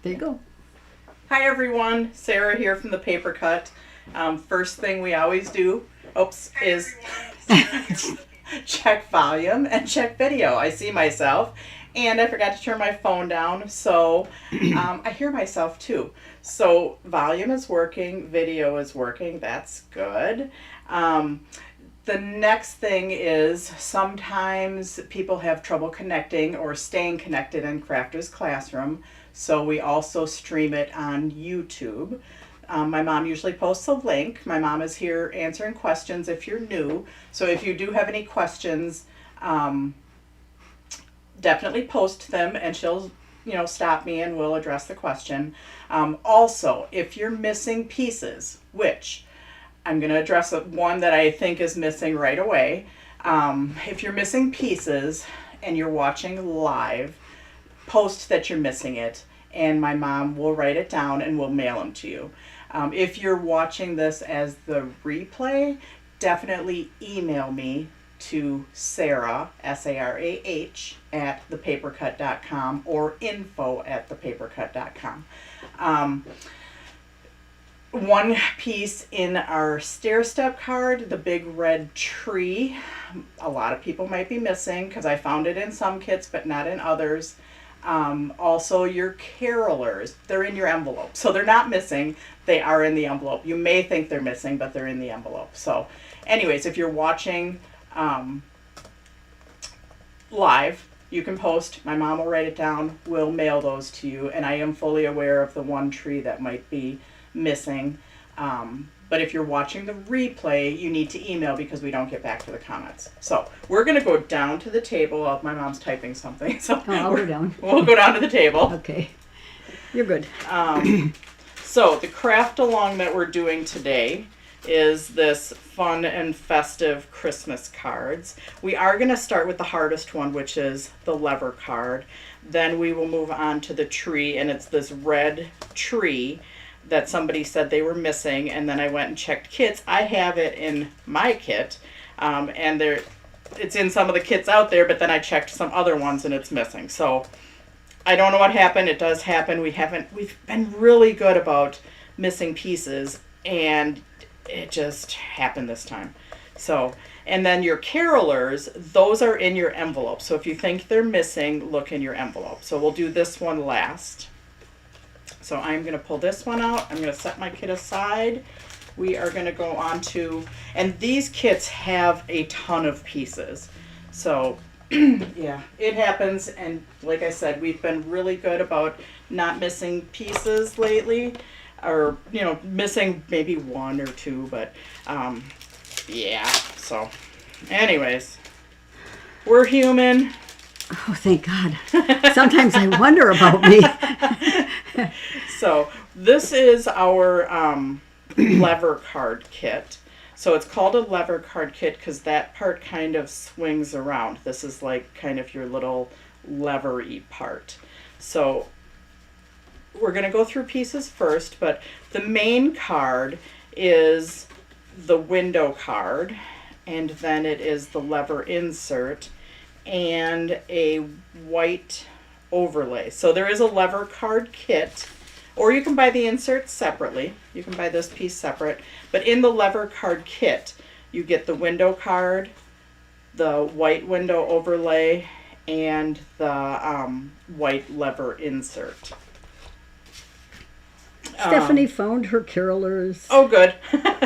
There you go. Hi everyone, Sarah here from the Paper Cut. First thing we always do, is check volume and check video. I see myself, and I forgot to turn my phone down, so I hear myself too. So volume is working, video is working, that's good. The next thing is sometimes people have trouble connecting or staying connected in Crafter's Classroom, so we also stream it on YouTube. My mom usually posts a link. My mom is here answering questions if you're new, so if you do have any questions, definitely post them and she'll stop me and we'll address the question. Also, if you're missing pieces, which I'm going to address one that I think is missing right away. If you're missing pieces and you're watching live, post that you're missing it, and my mom will write it down and we'll mail them to you. If you're watching this as the replay, definitely email me to Sarah, S-A-R-A-H, at thepapercut.com or info@thepapercut.com. One piece in our stair step card, the big red tree, a lot of people might be missing because I found it in some kits but not in others. Also your carolers, they're in your envelope, so they're not missing, they are in the envelope. You may think they're missing, but they're in the envelope. So anyways, if you're watching live, you can post, my mom will write it down, we'll mail those to you, and I am fully aware of the one tree that might be missing. But if you're watching the replay, you need to email because we don't get back to the comments. So we're going to go down to the table. Oh, my mom's typing something. So I'll go down. We'll go down to the table. Okay. You're good. So the craft along that we're doing today is this fun and festive Christmas cards. We are going to start with the hardest one, which is the lever card. Then we will move on to the tree, and it's this red tree that somebody said they were missing, and then I went and checked kits. I have it in my kit, and it's in some of the kits out there, but then I checked some other ones and it's missing. So I don't know what happened. It does happen. We've been really good about missing pieces, and it just happened this time. So, and then your carolers, those are in your envelope. So if you think they're missing, look in your envelope. So we'll do this one last. So I'm going to pull this one out. I'm going to set my kit aside. We are going to go on to, and these kits have a ton of pieces. So yeah, it happens. And like I said, we've been really good about not missing pieces lately, or, missing maybe one or two, but yeah. So anyways, we're human. Oh, thank God. Sometimes I wonder about me. So this is our lever card kit. So it's called a lever card kit because that part kind of swings around. This is like kind of your little lever-y part. So we're going to go through pieces first, but the main card is the window card, and then it is the lever insert and a white overlay. So there is a lever card kit, or you can buy the inserts separately. You can buy this piece separate, but in the lever card kit, you get the window card, the white window overlay, and the white lever insert. Stephanie found her carolers. Oh, good.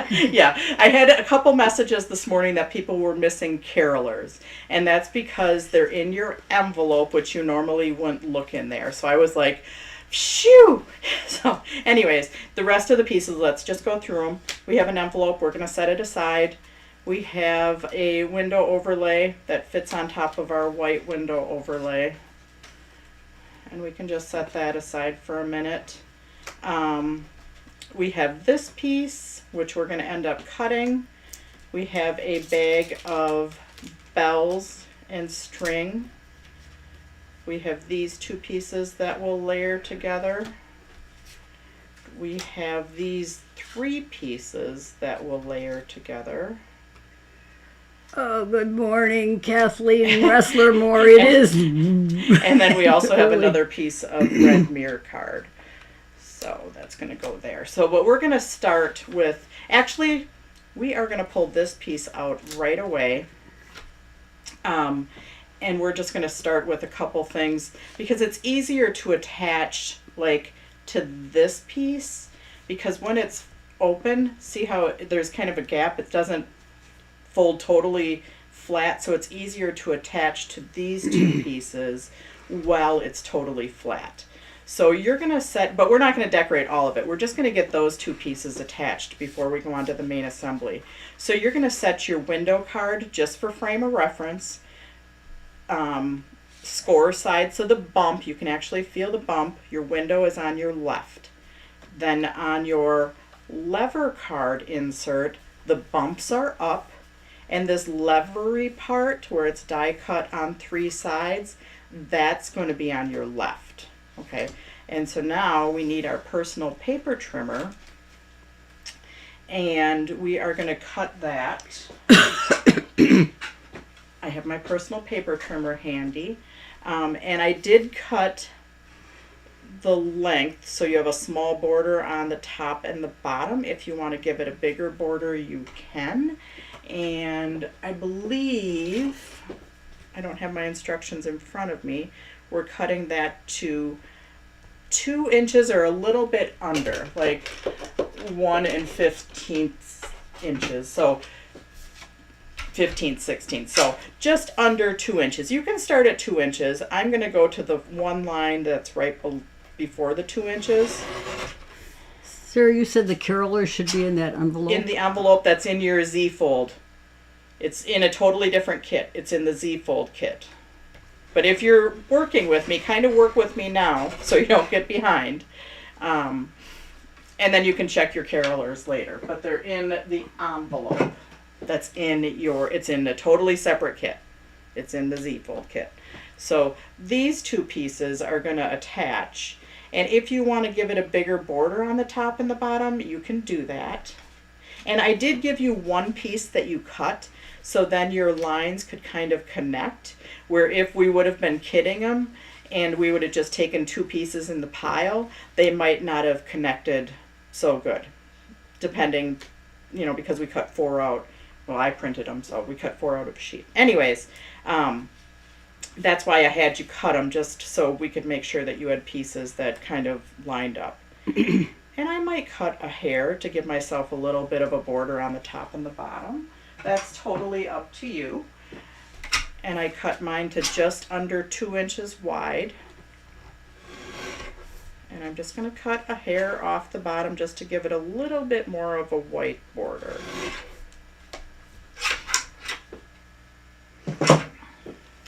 Yeah, I had a couple messages this morning that people were missing carolers, and that's because they're in your envelope, which you normally wouldn't look in there. So I was like, shoo! So anyways, the rest of the pieces, let's just go through them. We have an envelope. We're going to set it aside. We have a window overlay that fits on top of our white window overlay, and we can just set that aside for a minute. We have this piece, which we're going to end up cutting. We have a bag of bells and string. We have these two pieces that will layer together. We have these three pieces that will layer together. Oh, good morning, Kathleen Wrestler Moore. It is. And then we also have another piece of red mirror card. So that's going to go there. So what we're going to start with, actually, we are going to pull this piece out right away. And we're just going to start with a couple things because it's easier to attach like to this piece, because when it's open, see how there's kind of a gap, it doesn't fold totally flat, so it's easier to attach to these two pieces while it's totally flat. So you're going to set, but we're not going to decorate all of it. We're just going to get those two pieces attached before we go on to the main assembly. So you're going to set your window card just for frame of reference. Score side, so the bump, you can actually feel the bump. Your window is on your left. Then on your lever card insert, the bumps are up, and this levery part where it's die cut on 3 sides, that's going to be on your left. Okay, and so now we need our personal paper trimmer, and we are going to cut that. I have my personal paper trimmer handy, and I did cut the length so you have a small border on the top and the bottom. If you want to give it a bigger border, you can. And I believe, I don't have my instructions in front of me, we're cutting that to 2 inches or a little bit under, like 1 1/15 inches. So 15th, 16th, so just under 2 inches. You can start at 2 inches. I'm going to go to the one line that's right before the 2 inches. Sarah, you said the carolers should be in that envelope? In the envelope that's in your Z-fold. It's in a totally different kit. It's in the Z-fold kit. But if you're working with me, kind of work with me now so you don't get behind. And then you can check your carolers later. But they're in the envelope. That's in it's in a totally separate kit. It's in the Z-fold kit. So these two pieces are going to attach. And if you want to give it a bigger border on the top and the bottom, you can do that. And I did give you one piece that you cut, so then your lines could kind of connect, where if we would have been kitting them and we would have just taken 2 pieces in the pile, they might not have connected so good, depending, because we cut 4 out. Well, I printed them, so we cut 4 out of a sheet. Anyways, that's why I had you cut them, just so we could make sure that you had pieces that kind of lined up. And I might cut a hair to give myself a little bit of a border on the top and the bottom. That's totally up to you. And I cut mine to just under 2 inches wide. And I'm just going to cut a hair off the bottom just to give it a little bit more of a white border.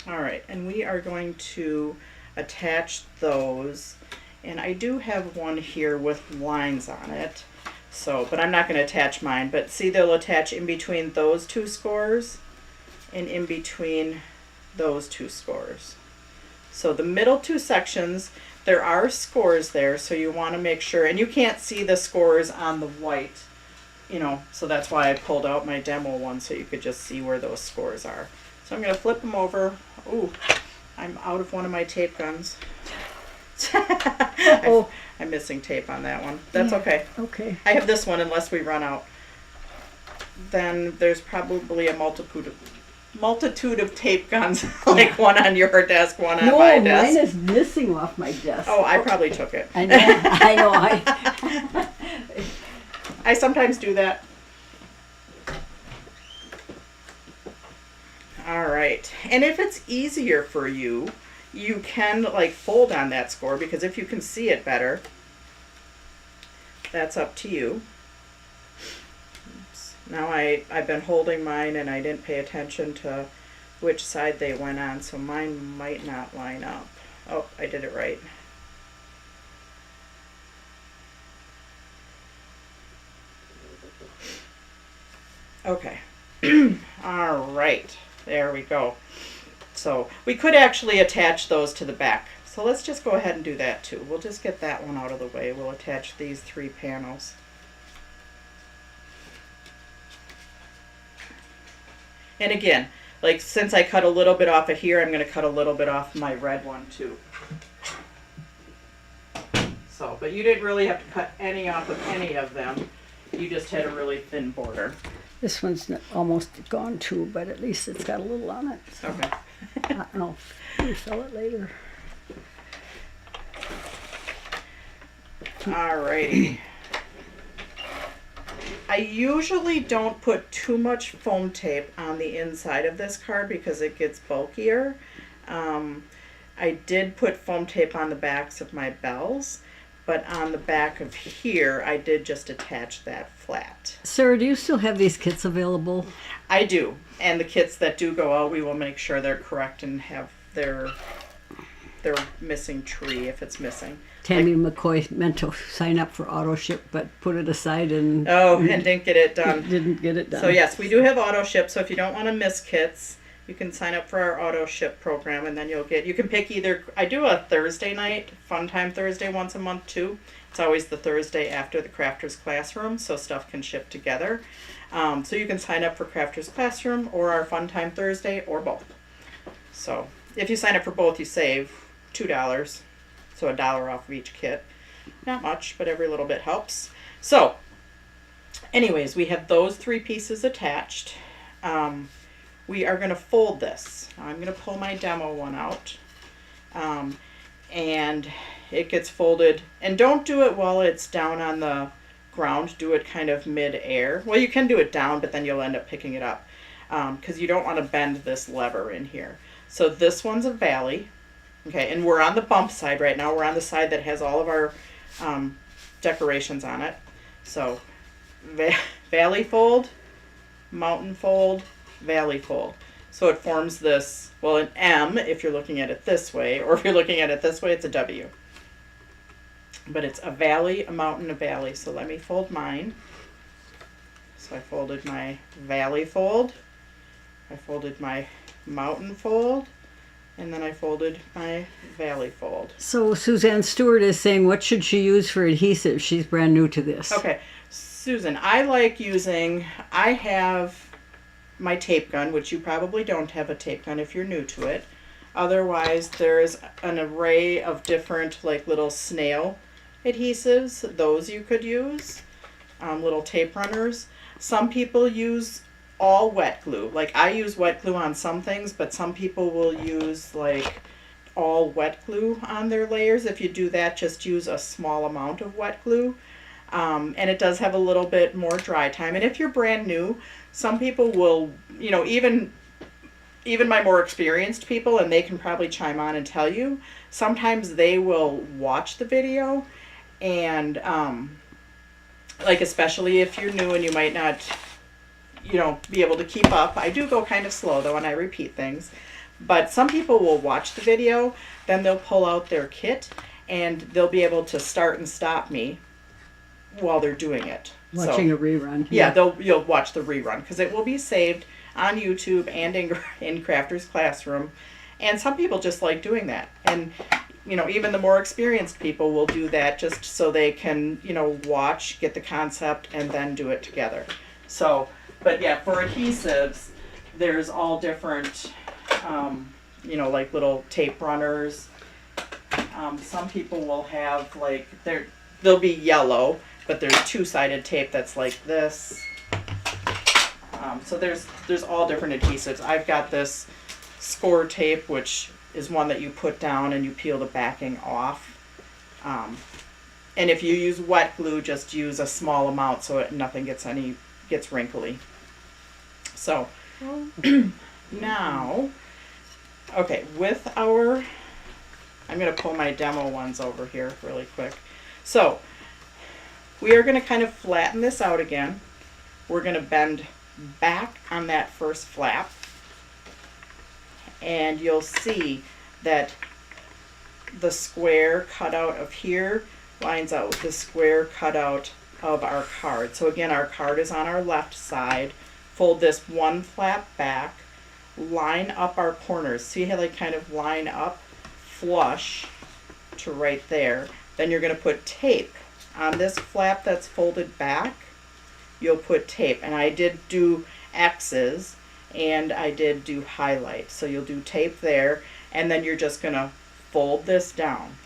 All right, and we are going to attach those, and I do have one here with lines on it, but I'm not going to attach mine, but see, they'll attach in between those 2 scores and in between those 2 scores. So the middle 2 sections, there are scores there, so you want to make sure, and you can't see the scores on the white, so that's why I pulled out my demo one so you could just see where those scores are. So I'm going to flip them over. Ooh, I'm out of one of my tape guns. I'm missing tape on that one. That's okay. Okay. I have this one unless we run out. Then there's probably a multitude of tape guns, like one on your desk, one on my desk. No, mine is missing off my desk. Oh, I probably took it. I know. I sometimes do that. All right, and if it's easier for you, you can fold on that score, because if you can see it better, that's up to you. Oops. Now I've been holding mine and I didn't pay attention to which side they went on, so mine might not line up. Oh, I did it right. Okay. All right. There we go. So we could actually attach those to the back. So let's just go ahead and do that too. We'll just get that one out of the way. We'll attach these 3 panels. And again, since I cut a little bit off of here, I'm going to cut a little bit off my red one too. So, but you didn't really have to cut any off of any of them. You just had a really thin border. This one's almost gone too, but at least it's got a little on it. So Okay. I'll refill it later. Alrighty. I usually don't put too much foam tape on the inside of this card because it gets bulkier. I did put foam tape on the backs of my bells, but on the back of here, I did just attach that flat. Sarah, do you still have these kits available? I do, and the kits that do go out, we will make sure they're correct and have their missing tree if it's missing. Tammy McCoy meant to sign up for auto ship, but put it aside and And didn't get it done. didn't get it done. So yes, we do have auto ship. So if you don't want to miss kits, you can sign up for our auto ship program, and then you can pick either. I do a Thursday night, Fun Time Thursday once a month too. It's always the Thursday after the Crafters Classroom, so stuff can ship together. So you can sign up for Crafters Classroom or our Fun Time Thursday or both. So if you sign up for both, you save $2. So $1 off of each kit. Not much, but every little bit helps. So anyways, we have those 3 pieces attached. We are going to fold this. I'm going to pull my demo one out. And it gets folded. And don't do it while it's down on the ground. Do it kind of mid-air. Well, you can do it down, but then you'll end up picking it up. Because you don't want to bend this lever in here. So this one's a valley. Okay, and we're on the bump side right now. We're on the side that has all of our decorations on it. So valley fold, mountain fold, valley fold. So it forms this, well, an M if you're looking at it this way, or if you're looking at it this way, it's a W. But it's a valley, a mountain, a valley. So let me fold mine. So I folded my valley fold. I folded my mountain fold. And then I folded my valley fold. So Suzanne Stewart is saying, what should she use for adhesive? She's brand new to this. Okay, Susan, I have my tape gun, which you probably don't have a tape gun if you're new to it. Otherwise, there's an array of different like little snail adhesives. Those you could use, little tape runners. Some people use all wet glue. Like I use wet glue on some things, but some people will use like all wet glue on their layers. If you do that, just use a small amount of wet glue. And it does have a little bit more dry time. And if you're brand new, some people will, even my more experienced people, and they can probably chime on and tell you, sometimes they will watch the video and like especially if you're new and you might not be able to keep up. I do go kind of slow though, and I repeat things. But some people will watch the video, then they'll pull out their kit, and they'll be able to start and stop me while they're doing it. Watching a rerun. Yeah, you'll watch the rerun, because it will be saved on YouTube and in Crafters Classroom. And some people just like doing that. And, even the more experienced people will do that just so they can, watch, get the concept, and then do it together. So, but yeah, for adhesives, there's all different, like little tape runners. Some people will have like, they'll be yellow, but there's 2-sided tape that's like this. So there's all different adhesives. I've got this score tape, which is one that you put down and you peel the backing off. And if you use wet glue, just use a small amount so nothing gets wrinkly. So now, okay, I'm going to pull my demo ones over here really quick. So we are going to kind of flatten this out again. We're going to bend back on that first flap, and you'll see that the square cutout of here lines out with the square cutout of our card. So again, our card is on our left side. Fold this one flap back, line up our corners. See how they kind of line up flush to right there. Then you're going to put tape on this flap that's folded back. You'll put tape, and I did do X's and I did do highlight. So you'll do tape there, and then you're just going to fold this down.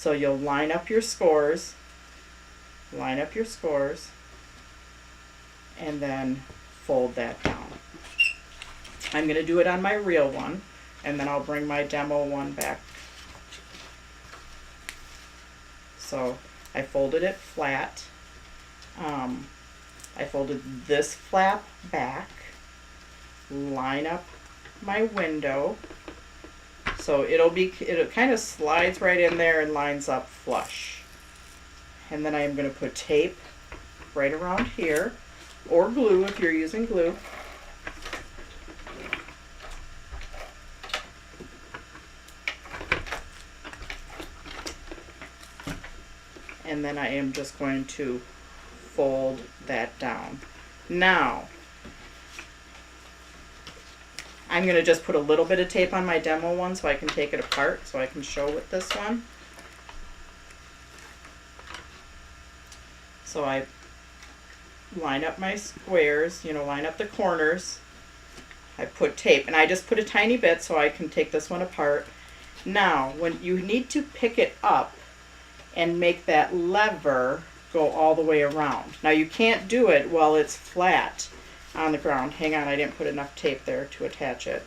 So you'll line up your scores, and then fold that down. I'm going to do it on my real one, and then I'll bring my demo one back. So I folded it flat. I folded this flap back, line up my window, so it kind of slides right in there and lines up flush. And then I'm going to put tape right around here, or glue if you're using glue. And then I am just going to fold that down. Now, I'm going to just put a little bit of tape on my demo one so I can take it apart, so I can show with this one. So I line up my squares, line up the corners. I put tape, and I just put a tiny bit so I can take this one apart. Now, when you need to pick it up and make that lever go all the way around. Now you can't do it while it's flat on the ground. Hang on, I didn't put enough tape there to attach it.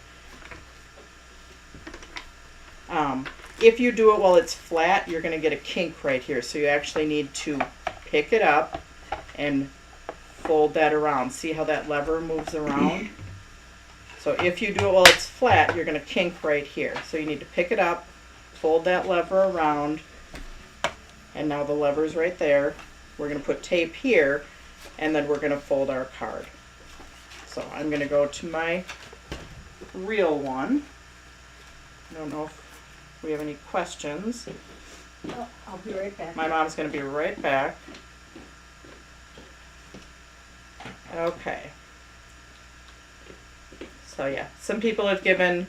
If you do it while it's flat, you're going to get a kink right here. So you actually need to pick it up and fold that around. See how that lever moves around? So if you do it while it's flat, you're going to kink right here. So you need to pick it up, fold that lever around, and now the lever's right there. We're going to put tape here, and then we're going to fold our card. So I'm going to go to my real one. I don't know if we have any questions. Oh, I'll be right back. My mom's going to be right back. Okay. So yeah, some people have given,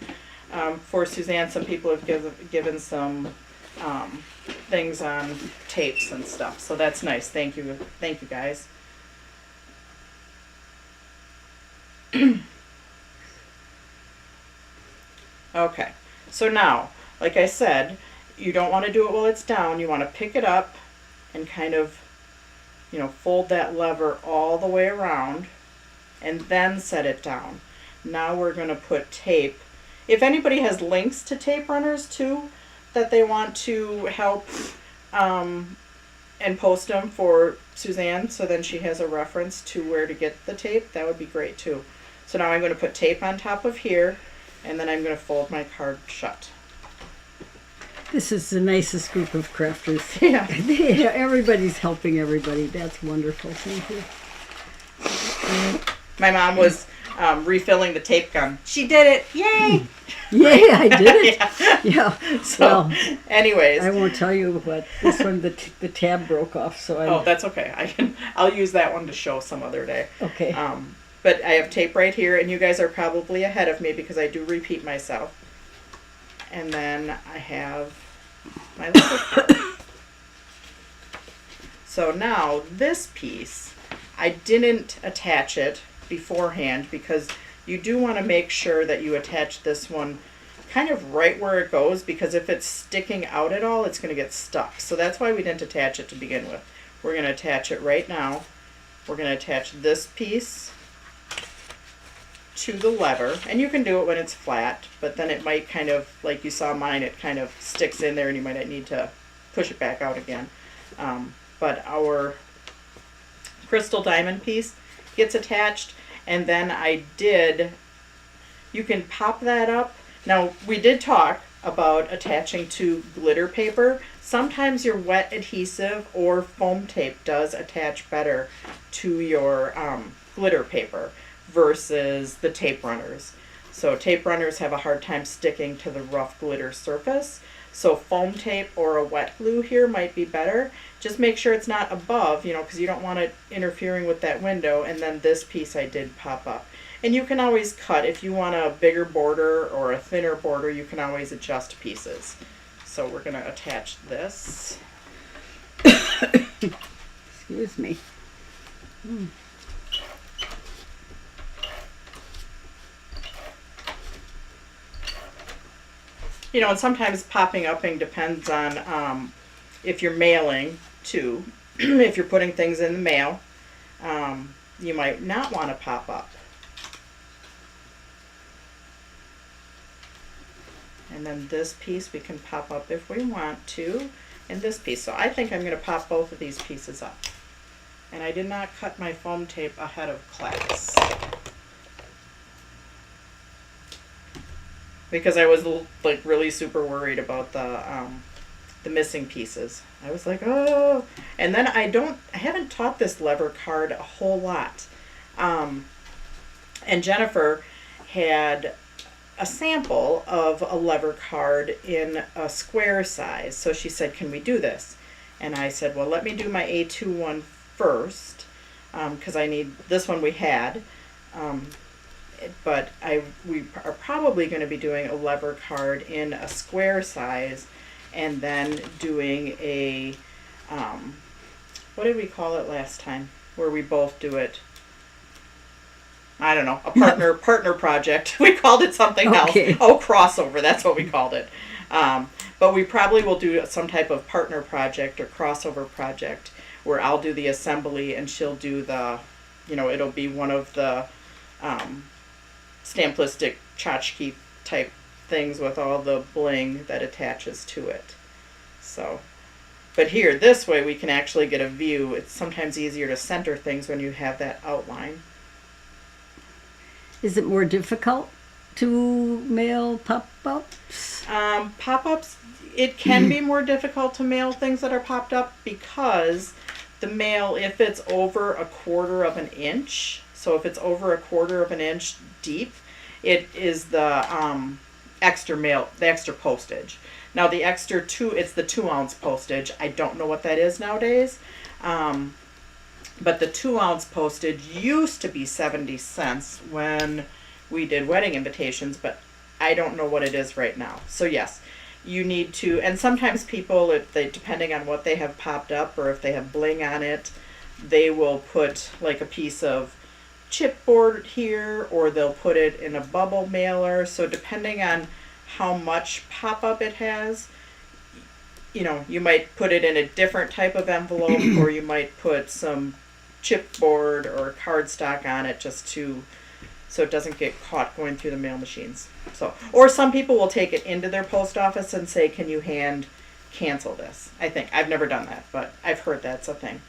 for Suzanne, some people have given some things on tapes and stuff. So that's nice. Thank you guys. Okay, so now, like I said, you don't want to do it while it's down. You want to pick it up and kind of, fold that lever all the way around and then set it down. Now we're going to put tape. If anybody has links to tape runners too that they want to help and post them for Suzanne, so then she has a reference to where to get the tape, that would be great too. So now I'm going to put tape on top of here, and then I'm going to fold my card shut. This is the nicest group of crafters. Yeah. Everybody's helping everybody. That's wonderful. Thank you. My mom was refilling the tape gun. She did it! Yay! Yay, I did it. Yeah. So, well, anyways. I won't tell you what this one. The tab broke off, so Oh, that's okay. I'll use that one to show some other day. Okay. But I have tape right here, and you guys are probably ahead of me because I do repeat myself. And then I have my little card. So now this piece, I didn't attach it beforehand because you do want to make sure that you attach this one kind of right where it goes, because if it's sticking out at all, it's going to get stuck. So that's why we didn't attach it to begin with. We're going to attach it right now. We're going to attach this piece to the lever, and you can do it when it's flat, but then it might kind of, like you saw mine, it kind of sticks in there and you might need to push it back out again. But our crystal diamond piece gets attached, and then you can pop that up. Now, we did talk about attaching to glitter paper. Sometimes your wet adhesive or foam tape does attach better to your glitter paper versus the tape runners. So tape runners have a hard time sticking to the rough glitter surface. So foam tape or a wet glue here might be better. Just make sure it's not above, because you don't want it interfering with that window. And then this piece I did pop up. And you can always cut. If you want a bigger border or a thinner border, you can always adjust pieces. So we're going to attach this. Excuse me. And sometimes popping upping depends on if you're mailing too, if you're putting things in the mail, you might not want to pop up. And then this piece we can pop up if we want to, and this piece. So I think I'm going to pop both of these pieces up. And I did not cut my foam tape ahead of class, because I was like really super worried about the missing pieces. I was like, oh, and then I haven't taught this lever card a whole lot. And Jennifer had a sample of a lever card in a square size. So she said, can we do this? And I said, well, let me do my A2 one first, because I need this one we had. But we are probably going to be doing a lever card in a square size, and then doing a, what did we call it last time, where we both do it? I don't know, a partner project. We called it something else. Oh, crossover, that's what we called it. But we probably will do some type of partner project or crossover project where I'll do the assembly and she'll do the, it'll be one of the Stamplistic tchotchke type things with all the bling that attaches to it. So, but here, this way we can actually get a view. It's sometimes easier to center things when you have that outline. Is it more difficult to mail pop-ups? Pop-ups, it can be more difficult to mail things that are popped up, because the mail, if it's over 1/4 of an inch, so if it's over 1/4 of an inch deep, it is the extra mail, the extra postage. Now the extra it's the 2-ounce postage. I don't know what that is nowadays. But the 2-ounce postage used to be 70 cents when we did wedding invitations, but I don't know what it is right now. So yes, you need to, and sometimes people, if they, depending on what they have popped up or if they have bling on it, they will put like a piece of chipboard here, or they'll put it in a bubble mailer. So depending on how much pop-up it has, you might put it in a different type of envelope, or you might put some chipboard or cardstock on it just so it doesn't get caught going through the mail machines. So, or some people will take it into their post office and say, can you hand cancel this? I think I've never done that, but I've heard that's a thing.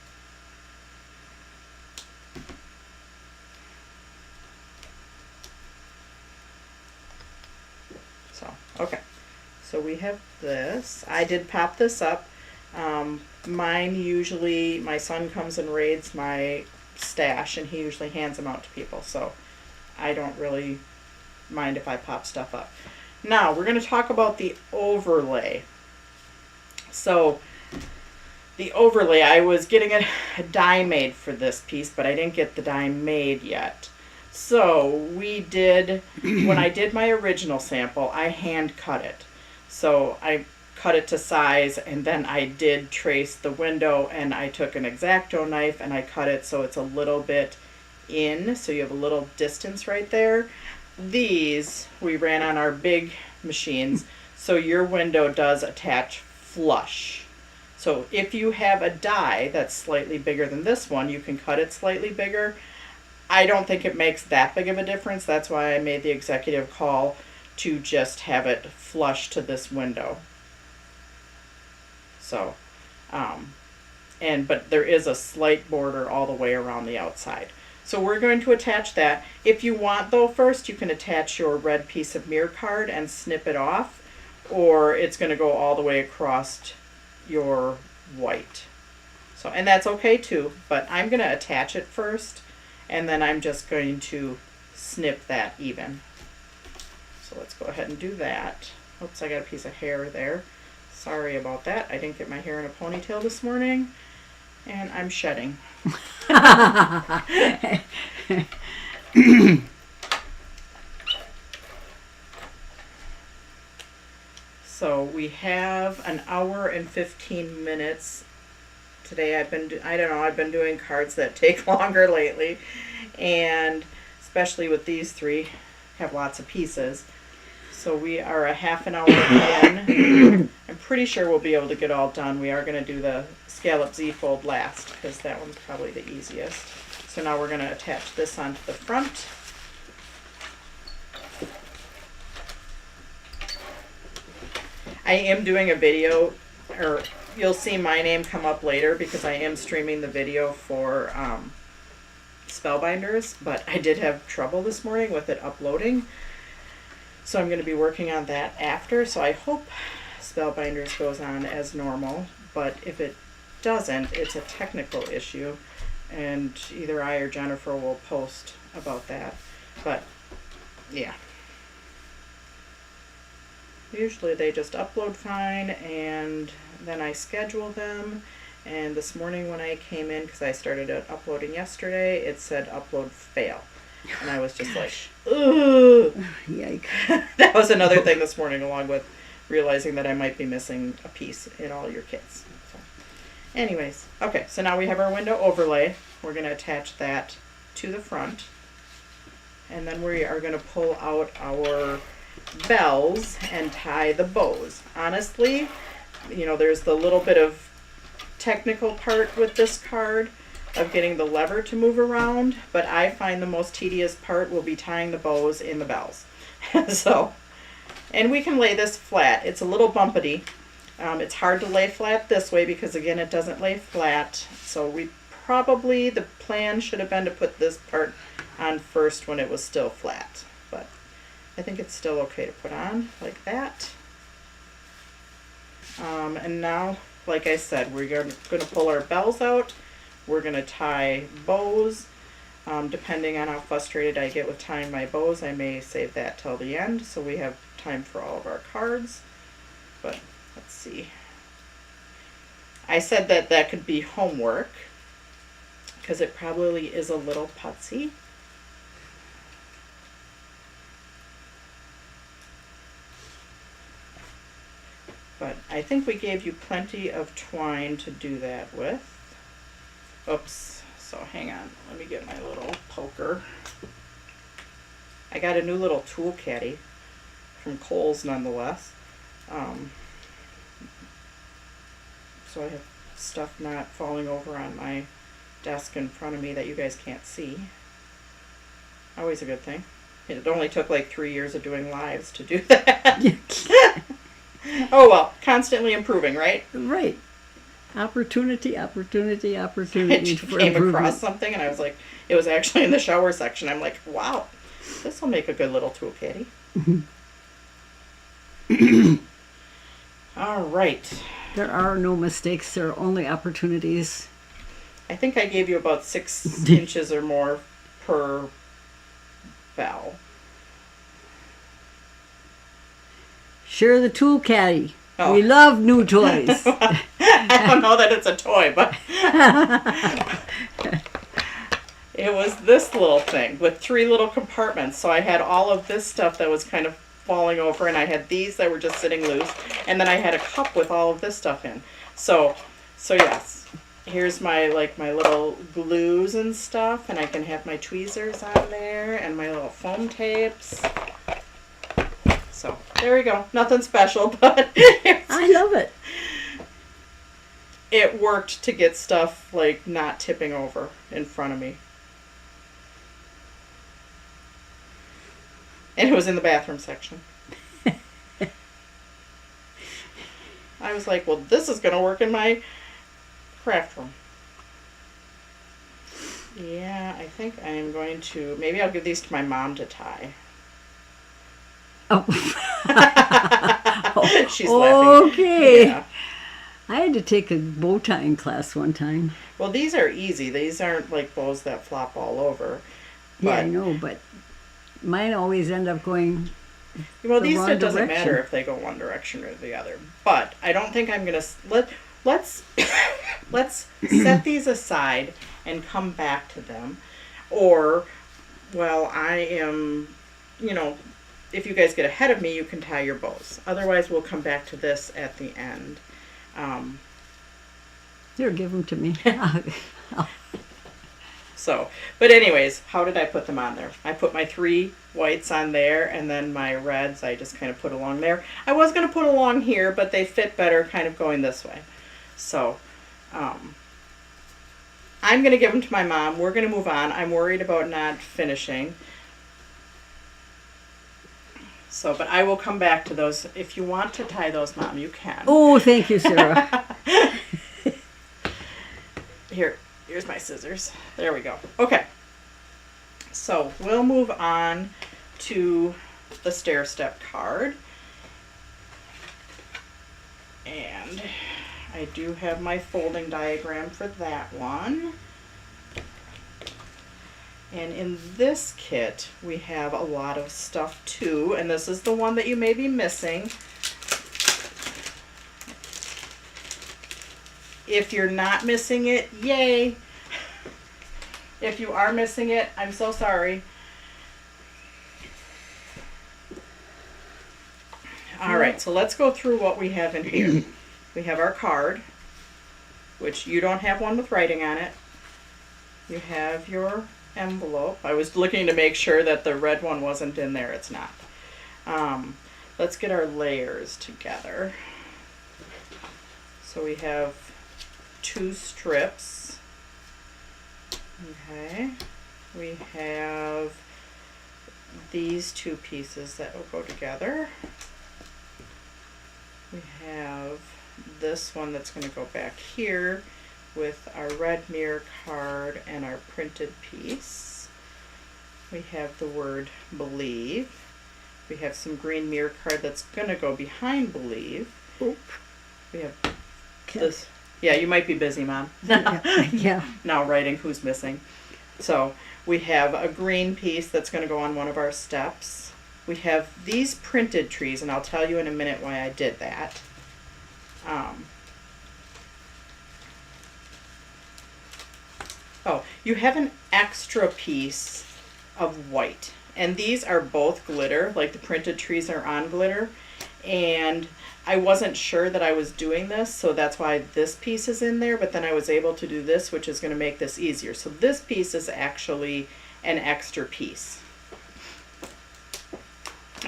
So, okay. So we have this. I did pop this up. Mine usually, my son comes and raids my stash, and he usually hands them out to people. So I don't really mind if I pop stuff up. Now we're going to talk about the overlay. So the overlay, I was getting a die made for this piece, but I didn't get the die made yet. So we did, when I did my original sample, I hand cut it. So I cut it to size, and then I did trace the window, and I took an X-Acto knife and I cut it so it's a little bit in, so you have a little distance right there. These we ran on our big machines, so your window does attach flush. So if you have a die that's slightly bigger than this one, you can cut it slightly bigger. I don't think it makes that big of a difference. That's why I made the executive call to just have it flush to this window. So, but there is a slight border all the way around the outside. So we're going to attach that. If you want though, first you can attach your red piece of mirror card and snip it off, or it's going to go all the way across your white. So, and that's okay too, but I'm going to attach it first, and then I'm just going to snip that even. So let's go ahead and do that. Oops, I got a piece of hair there. Sorry about that. I didn't get my hair in a ponytail this morning, and I'm shedding. So we have an hour and 15 minutes. Today I've been doing cards that take longer lately, and especially with these three, have lots of pieces. So we are a half an hour in. I'm pretty sure we'll be able to get all done. We are going to do the scallop Z-fold last because that one's probably the easiest. So now we're going to attach this onto the front. I am doing a video, or you'll see my name come up later because I am streaming the video for Spellbinders, but I did have trouble this morning with it uploading. So I'm going to be working on that after. So I hope Spellbinders goes on as normal, but if it doesn't, it's a technical issue, and either I or Jennifer will post about that. But yeah. Usually they just upload fine, and then I schedule them. And this morning when I came in, because I started uploading yesterday, it said upload fail. And I was just like, ugh. Yike. That was another thing this morning, along with realizing that I might be missing a piece in all your kits. So, anyways, okay, so now we have our window overlay. We're going to attach that to the front. And then we are going to pull out our bells and tie the bows. Honestly, you know, there's the little bit of technical part with this card of getting the lever to move around, but I find the most tedious part will be tying the bows in the bells. So, and we can lay this flat. It's a little bumpety. It's hard to lay flat this way because, again, it doesn't lay flat. So the plan should have been to put this part on first when it was still flat, but I think it's still okay to put on like that. And now, like I said, we're going to pull our bells out. We're going to tie bows. Depending on how frustrated I get with tying my bows, I may save that till the end so we have time for all of our cards. But let's see. I said that could be homework because it probably is a little putsy. But I think we gave you plenty of twine to do that with. Oops, so hang on, let me get my little poker. I got a new little tool caddy from Kohl's nonetheless. So I have stuff not falling over on my desk in front of me that you guys can't see. Always a good thing. It only took like 3 years of doing lives to do that. Oh well, constantly improving, right? Right. Opportunity. I came across something and I was like, it was actually in the shower section. I'm like, wow, this will make a good little tool caddy. All right. There are no mistakes. There are only opportunities. I think I gave you about 6 inches or more per bell. Share the tool caddy. Oh. We love new toys. I don't know that it's a toy, but it was this little thing with 3 little compartments. So I had all of this stuff that was kind of falling over, and I had these that were just sitting loose, and then I had a cup with all of this stuff in. So yes, here's my little glues and stuff, and I can have my tweezers on there and my little foam tapes. So there we go. Nothing special, but I love it. It worked to get stuff like not tipping over in front of me. And it was in the bathroom section. I was like, well, this is going to work in my craft room. Yeah, I think I am going to, maybe I'll give these to my mom to tie. Oh. She's laughing. Okay. Yeah. I had to take a bow tying class one time. Well, these are easy. These aren't like bows that flop all over. Yeah, I know, but mine always end up going well, these wrong it doesn't direction. matter if they go one direction or the other. But I don't think I'm gonna let's set these aside and come back to them. Or, well, I am, you know, if you guys get ahead of me, you can tie your bows. Otherwise, we'll come back to this at the end. Here, give them to me. So, but anyways, how did I put them on there? I put my 3 whites on there, and then my reds I just kind of put along there. I was going to put along here, but they fit better kind of going this way. So, I'm going to give them to my mom. We're going to move on. I'm worried about not finishing. So, but I will come back to those. If you want to tie those, Mom, you can. Oh, thank you, Sarah. Here's my scissors. There we go. Okay. So we'll move on to the stair step card. And I do have my folding diagram for that one. And in this kit, we have a lot of stuff too, and this is the one that you may be missing. If you're not missing it, yay! If you are missing it, I'm so sorry. All right, so let's go through what we have in here. We have our card, which you don't have one with writing on it. You have your envelope. I was looking to make sure that the red one wasn't in there. It's not. Let's get our layers together. So we have 2 strips. Okay. We have these 2 pieces that will go together. We have this one that's going to go back here with our red mirror card and our printed piece. We have the word believe. We have some green mirror card that's going to go behind believe. Oop. We have this. Yeah, you might be busy, Mom. Yeah. Now writing who's missing. So we have a green piece that's going to go on one of our steps. We have these printed trees, and I'll tell you in a minute why I did that. Oh, you have an extra piece of white, and these are both glitter, like the printed trees are on glitter, and I wasn't sure that I was doing this, so that's why this piece is in there, but then I was able to do this, which is going to make this easier. So this piece is actually an extra piece.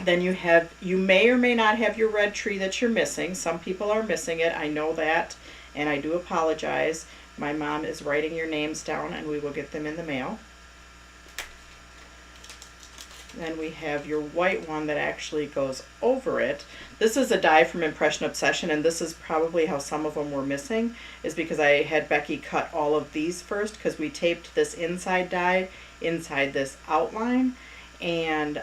Then you may or may not have your red tree that you're missing. Some people are missing it. I know that, and I do apologize. My mom is writing your names down, and we will get them in the mail. Then we have your white one that actually goes over it. This is a die from Impression Obsession, and this is probably how some of them were missing, is because I had Becky cut all of these first, because we taped this inside die inside this outline, and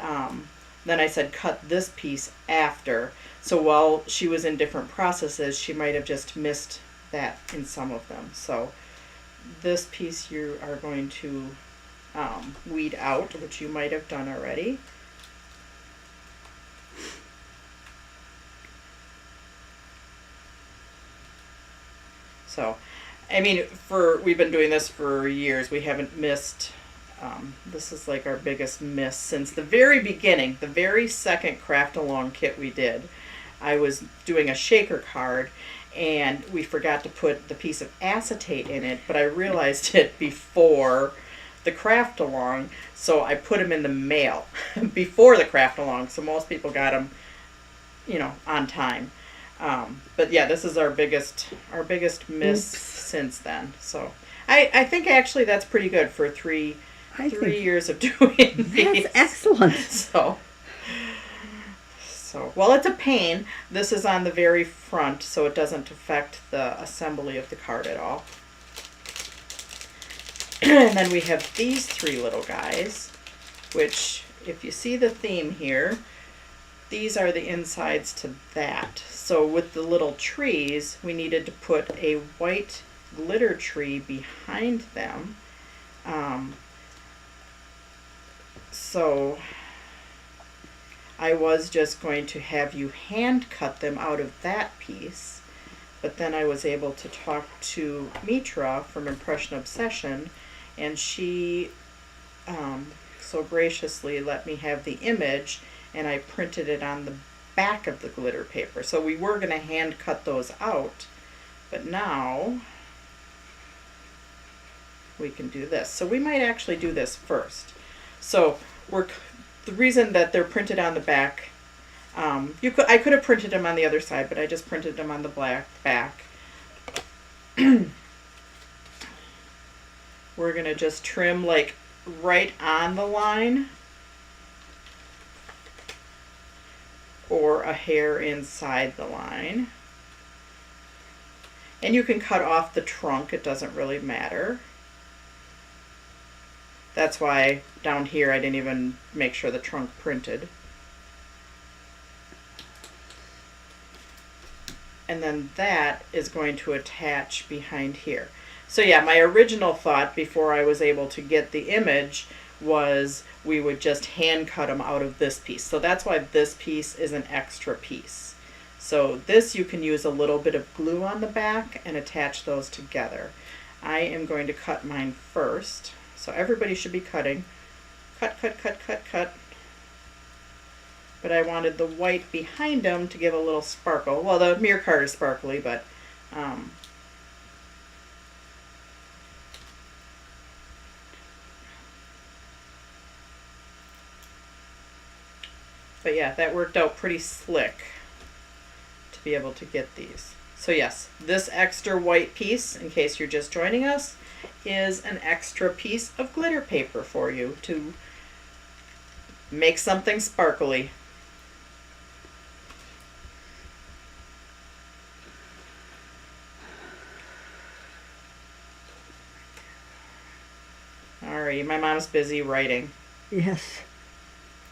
then I said cut this piece after. So while she was in different processes, she might have just missed that in some of them. So this piece you are going to weed out, which you might have done already. So, I mean, we've been doing this for years. We haven't missed. This is like our biggest miss since the very beginning, the very second Craftalong kit we did. I was doing a shaker card, and we forgot to put the piece of acetate in it, but I realized it before the Craftalong, so I put them in the mail before the Craftalong, so most people got them, on time. But yeah, this is our biggest miss since then. So I think actually that's pretty good for three years of doing these. That's excellent. So, well, it's a pain. This is on the very front, so it doesn't affect the assembly of the card at all. And then we have these 3 little guys, which, if you see the theme here, these are the insides to that. So with the little trees, we needed to put a white glitter tree behind them. So I was just going to have you hand cut them out of that piece, but then I was able to talk to Mitra from Impression Obsession, and she so graciously let me have the image, and I printed it on the back of the glitter paper. So we were going to hand cut those out, but now we can do this. So we might actually do this first. So the reason that they're printed on the back, I could have printed them on the other side, but I just printed them on the black back. We're gonna just trim like right on the line or a hair inside the line. And you can cut off the trunk, it doesn't really matter. That's why down here I didn't even make sure the trunk printed. And then that is going to attach behind here. So yeah, my original thought before I was able to get the image was we would just hand cut them out of this piece. So that's why this piece is an extra piece. So this you can use a little bit of glue on the back and attach those together. I am going to cut mine first. So everybody should be cutting. Cut, cut, cut, cut, cut. But I wanted the white behind them to give a little sparkle. Well, the mirror card is sparkly, but yeah, that worked out pretty slick to be able to get these. So yes, this extra white piece, in case you're just joining us, is an extra piece of glitter paper for you to make something sparkly. Alrighty, my mom's busy writing. Yes.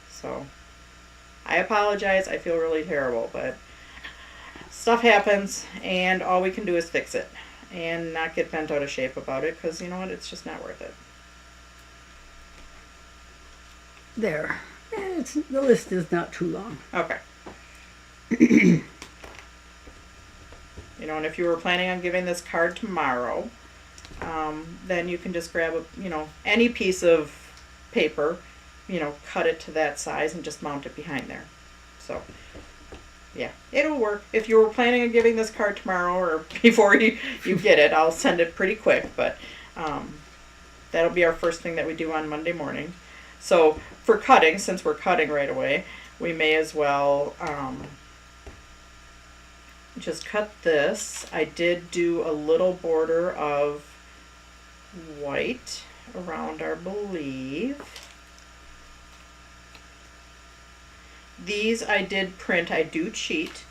So I apologize, I feel really terrible, but stuff happens and all we can do is fix it and not get bent out of shape about it, because you know what, it's just not worth it. There. The list is not too long. Okay. You know, and if you were planning on giving this card tomorrow, then you can just grab any piece of paper, cut it to that size and just mount it behind there. So yeah, it'll work. If you were planning on giving this card tomorrow or before you get it, I'll send it pretty quick, but that'll be our first thing that we do on Monday morning. So for cutting, since we're cutting right away, we may as well just cut this. I did do a little border of white around our sleeve. These I did print. I do cheat.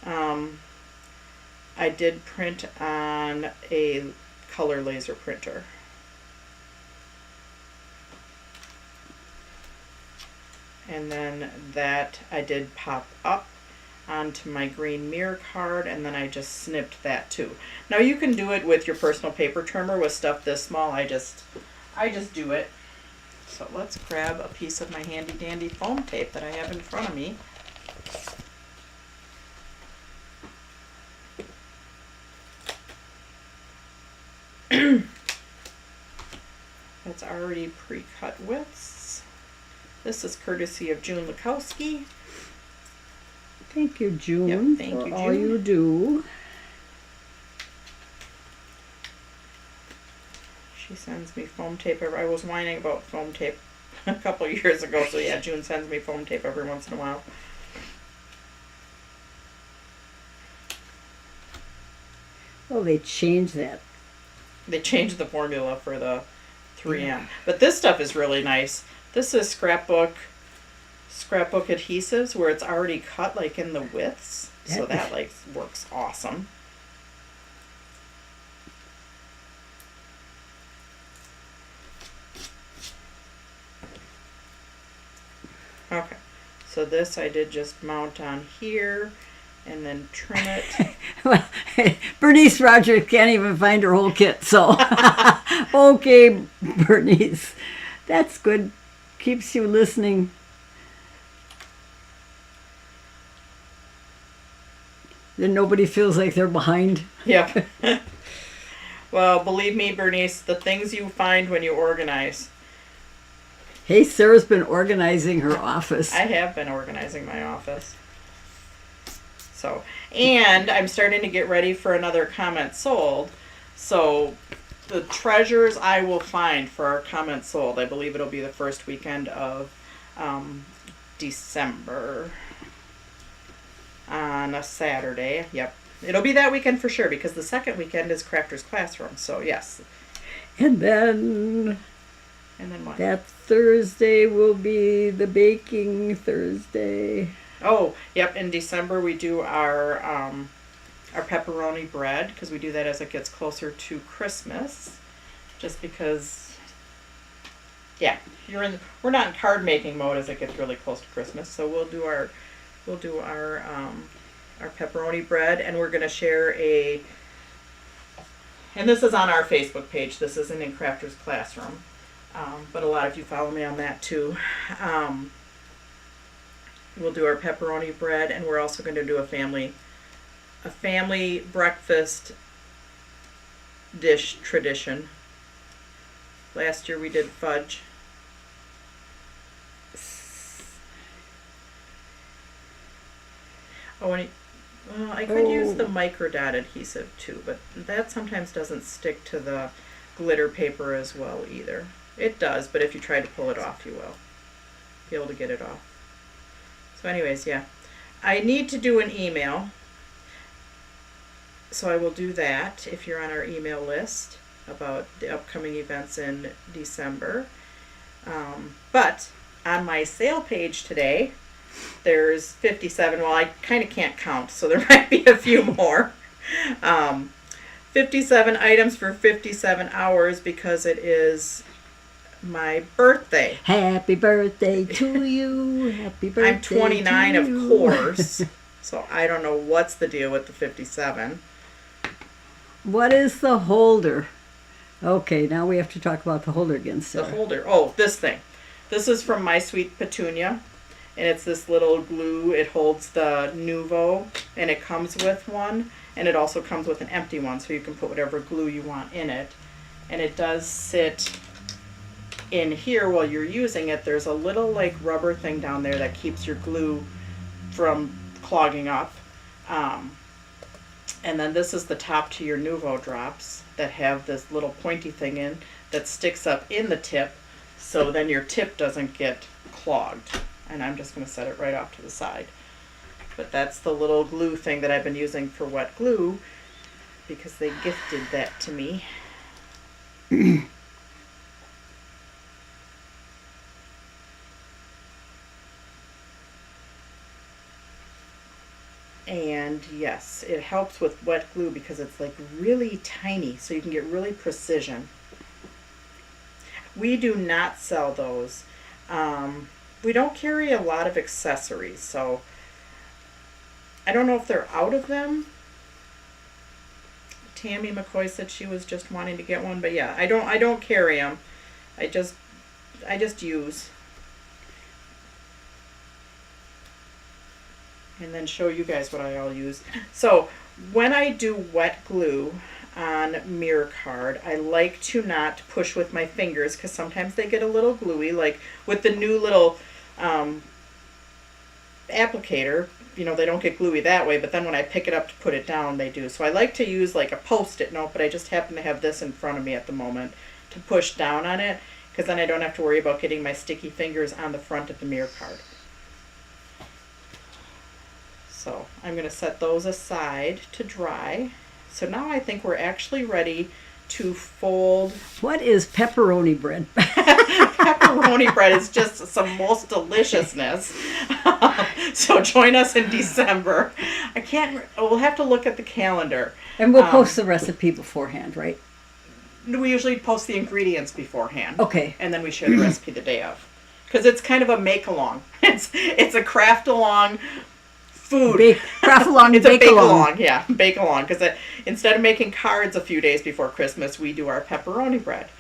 I did print on a color laser printer. And then that I did pop up onto my green mirror card, and then I just snipped that too. Now you can do it with your personal paper trimmer with stuff this small. I just do it. So let's grab a piece of my handy dandy foam tape that I have in front of me. That's already pre-cut widths. This is courtesy of June Lukowski. Thank you, June, for all you do. She sends me foam tape. I was whining about foam tape a couple of years ago, so yeah, June sends me foam tape every once in a while. Oh, they changed that. They changed the formula for the 3M. Yeah. But this stuff is really nice. This is scrapbook adhesives where it's already cut like in the widths. So that like works awesome. Okay, so this I did just mount on here and then trim it. Well, Bernice Rogers can't even find her whole kit, so okay, Bernice, that's good. Keeps you listening. Then nobody feels like they're behind. Yep. Well, believe me, Bernice, the things you find when you organize. Hey, Sarah's been organizing her office. I have been organizing my office. So, and I'm starting to get ready for another comment sold. So the treasures I will find for our comment sold. I believe it'll be the first weekend of December on a Saturday. Yep. It'll be that weekend for sure because the second weekend is Crafter's Classroom. So yes. And then What? that Thursday will be the baking Thursday. Oh, yep. In December we do our pepperoni bread because we do that as it gets closer to Christmas. Just because, yeah, we're not in card making mode as it gets really close to Christmas. So we'll do our pepperoni bread, and we're gonna share and this is on our Facebook page. This isn't in Crafter's Classroom, but a lot of you follow me on that too. We'll do our pepperoni bread, and we're also going to do a family breakfast dish tradition. Last year we did fudge. Oh, and I could use the micro dot adhesive too, but that sometimes doesn't stick to the glitter paper as well either. It does, but if you try to pull it off, you will be able to get it off. So anyways, yeah. I need to do an email. So I will do that if you're on our email list about the upcoming events in December. But on my sale page today, there's 57. Well, I kind of can't count, so there might be a few more. 57 items for 57 hours because it is my birthday. Happy birthday to you. Happy birthday. I'm 29, of course. So I don't know what's the deal with the 57. What is the holder? Okay, now we have to talk about the holder again, Sarah. The holder. Oh, this thing. This is from My Sweet Petunia. And it's this little glue. It holds the Nuvo, and it comes with one. And it also comes with an empty one, so you can put whatever glue you want in it. And it does sit in here while you're using it. There's a little like rubber thing down there that keeps your glue from clogging up. And then this is the top to your Nuvo drops that have this little pointy thing in that sticks up in the tip, so then your tip doesn't get clogged. And I'm just going to set it right off to the side. But that's the little glue thing that I've been using for wet glue because they gifted that to me. And yes, it helps with wet glue because it's like really tiny, so you can get really precision. We do not sell those. We don't carry a lot of accessories, so I don't know if they're out of them. Tammy McCoy said she was just wanting to get one, but yeah, I don't carry them. I just use. And then show you guys what I all use. So when I do wet glue on mirror card, I like to not push with my fingers because sometimes they get a little gluey. Like with the new little applicator, you know, they don't get gluey that way, but then when I pick it up to put it down, they do. So I like to use like a Post-it note, but I just happen to have this in front of me at the moment to push down on it because then I don't have to worry about getting my sticky fingers on the front of the mirror card. So I'm going to set those aside to dry. So now I think we're actually ready to fold. What is pepperoni bread? Pepperoni bread is just some most deliciousness. So join us in December. We'll have to look at the calendar. And we'll post the recipe beforehand, right? We usually post the ingredients beforehand. Okay. And then we share the recipe the day of. Because it's kind of a make-along. It's a craft-along food. Craftalong, it's a bake-along. Yeah, bake-along. Because instead of making cards a few days before Christmas, we do our pepperoni bread.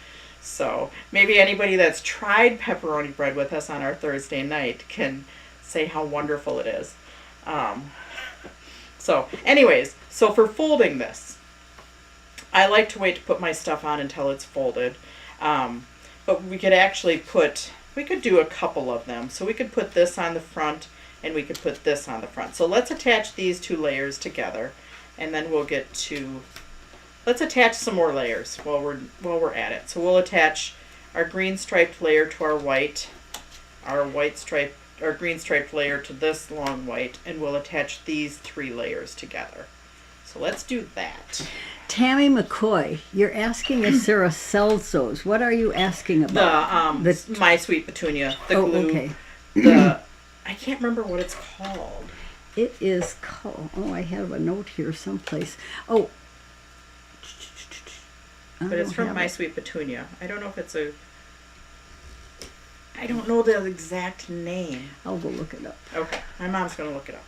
So maybe anybody that's tried pepperoni bread with us on our Thursday night can say how wonderful it is. So anyways, so for folding this, I like to wait to put my stuff on until it's folded. But we could actually do a couple of them. So we could put this on the front and we could put this on the front. So let's attach these two layers together and then we'll get to let's attach some more layers while we're at it. So we'll attach our green striped layer to our white, our green striped layer to this long white, and we'll attach these 3 layers together. So let's do that. Tammy McCoy, you're asking if Sarah sells those. What are you asking about? The My Sweet Petunia, the glue. Okay. I can't remember what it's called. It is called, I have a note here someplace. Oh. But it's from My Sweet Petunia. I don't know if it's I don't know the exact name. I'll go look it up. Okay, my mom's going to look it up.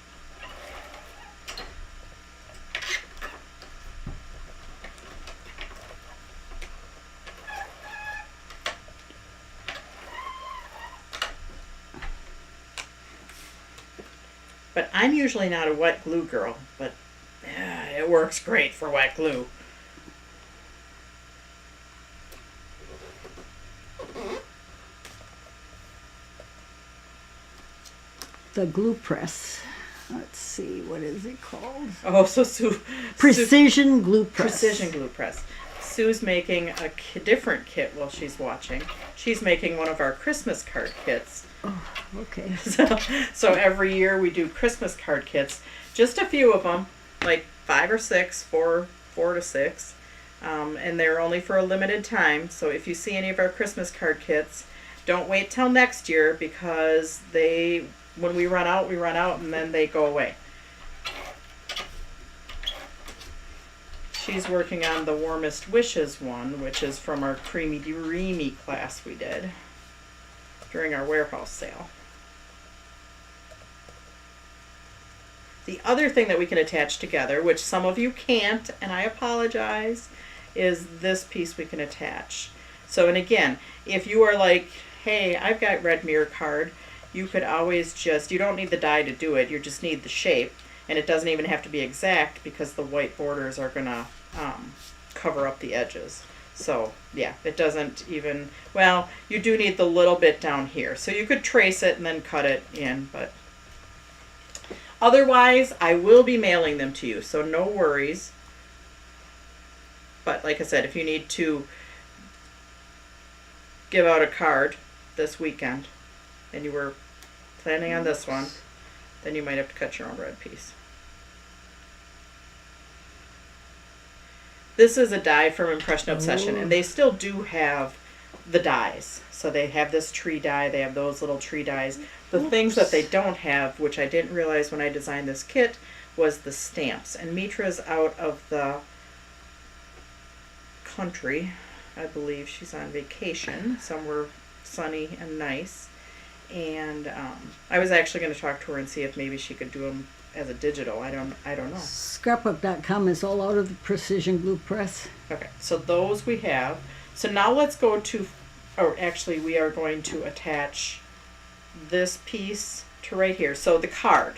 But I'm usually not a wet glue girl, but it works great for wet glue. The glue press. Let's see, what is it called? Oh, so Sue. Precision glue press. Precision glue press. Sue's making a different kit while she's watching. She's making one of our Christmas card kits. Oh, okay. So every year we do Christmas card kits. Just a few of them, like 5 or 6, 4 to 6. And they're only for a limited time. So if you see any of our Christmas card kits, don't wait till next year, because when we run out, and then they go away. She's working on the Warmest Wishes one, which is from our Creamy Dreamy class we did during our warehouse sale. The other thing that we can attach together, which some of you can't, and I apologize, is this piece we can attach. So, and again, if you are like, hey, I've got red mirror card, you could always you don't need the die to do it, you just need the shape. And it doesn't even have to be exact, because the white borders are going to cover up the edges. So, yeah, it doesn't even, well, you do need the little bit down here. So you could trace it and then cut it in, but otherwise, I will be mailing them to you, so no worries. But like I said, if you need to give out a card this weekend, and you were planning on this one, then you might have to cut your own red piece. This is a die from Impression Obsession, and they still do have the dies. So they have this tree die, they have those little tree dies. The things that they don't have, which I didn't realize when I designed this kit, was the stamps. And Mitra's out of the country. I believe she's on vacation somewhere sunny and nice. And I was actually going to talk to her and see if maybe she could do them as a digital. I don't know. Scrapbook.com is all out of the precision glue press. Okay, so those we have. So now let's go to, or actually we are going to attach this piece to right here. So the card.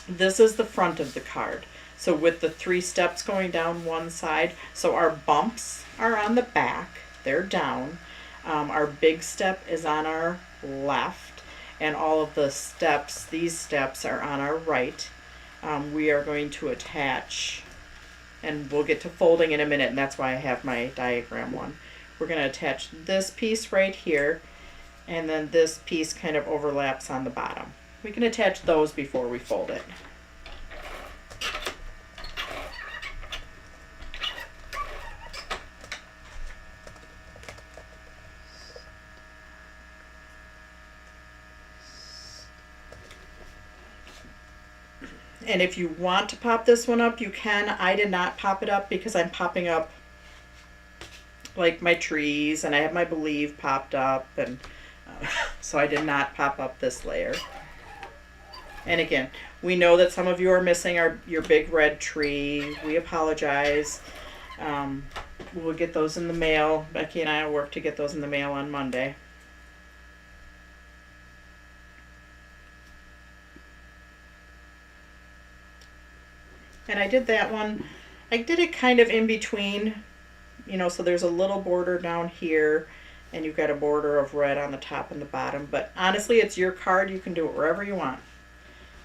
This is the front of the card. So with the 3 steps going down one side. So our bumps are on the back. They're down. Our big step is on our left. And all of the steps, these steps, are on our right. We are going to attach, and we'll get to folding in a minute, and that's why I have my diagram one. We're going to attach this piece right here, and then this piece kind of overlaps on the bottom. We can attach those before we fold it. And if you want to pop this one up, you can. I did not pop it up because I'm popping up like my trees, and I have my Believe popped up, and so I did not pop up this layer. And again, we know that some of you are missing your big red tree. We apologize. We'll get those in the mail. Becky and I will work to get those in the mail on Monday. And I did that one, I did it kind of in between, you know, so there's a little border down here, and you've got a border of red on the top and the bottom. But honestly, it's your card. You can do it wherever you want.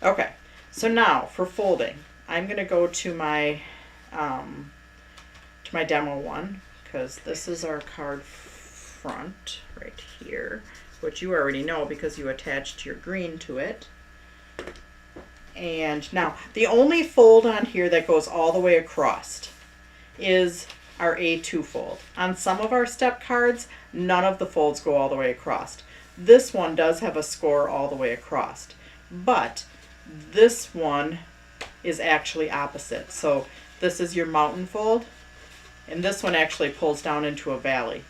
Okay, so now for folding. I'm going to go to my demo one, because this is our card front right here, which you already know because you attached your green to it. And now the only fold on here that goes all the way across is our A2 fold. On some of our step cards, none of the folds go all the way across. This one does have a score all the way across, but this one is actually opposite. So this is your mountain fold, and this one actually pulls down into a valley.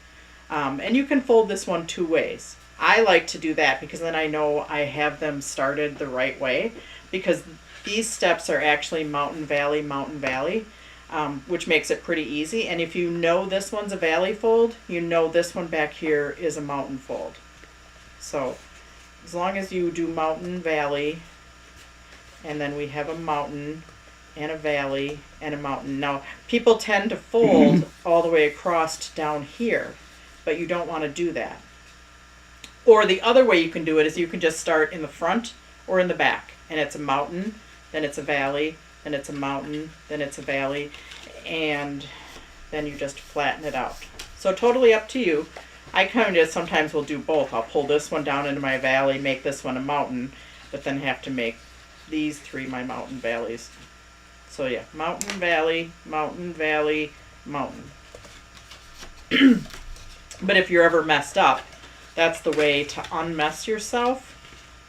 And you can fold this one two ways. I like to do that because then I know I have them started the right way, because these steps are actually mountain, valley, which makes it pretty easy. And if you know this one's a valley fold, you know this one back here is a mountain fold. So as long as you do mountain, valley, and then we have a mountain and a valley and a mountain. Now, people tend to fold all the way across down here, but you don't want to do that. Or the other way you can do it is you can just start in the front or in the back, and it's a mountain, then it's a valley, then it's a mountain, then it's a valley, and then you just flatten it out. So totally up to you. I kind of just sometimes will do both. I'll pull this one down into my valley, make this one a mountain, but then have to make these three my mountain valleys. So yeah, mountain, valley, mountain, valley, mountain. But if you're ever messed up, that's the way to unmess yourself,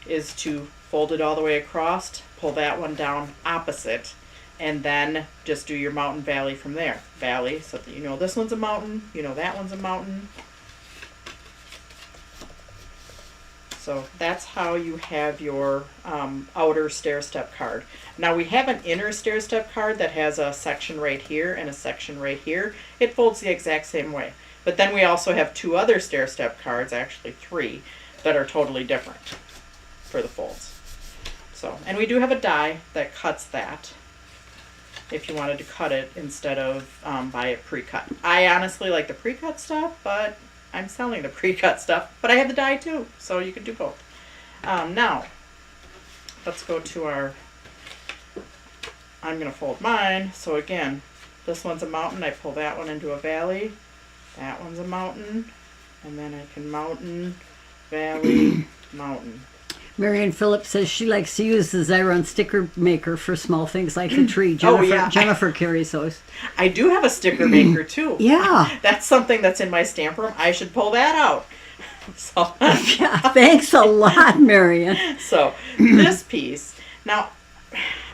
is to fold it all the way across, pull that one down opposite, and then just do your mountain, valley from there. Valley, so that you know this one's a mountain, you know that one's a mountain. So that's how you have your outer stair step card. Now we have an inner stair step card that has a section right here and a section right here. It folds the exact same way. But then we also have two other stair step cards, actually three, that are totally different for the folds. So, and we do have a die that cuts that, if you wanted to cut it instead of buy it pre-cut. I honestly like the pre-cut stuff, but I'm selling the pre-cut stuff, but I have the die too, so you can do both. Now, let's go to our, I'm going to fold mine. So again, this one's a mountain. I pull that one into a valley. That one's a mountain. And then I can mountain, valley, mountain. Marion Phillips says she likes to use the Xyron sticker maker for small things like the tree. Jennifer, yeah. Jennifer carries those. I do have a sticker maker too. Yeah. That's something that's in my stamp room. I should pull that out. So yeah, thanks a lot, Marion. So this piece, now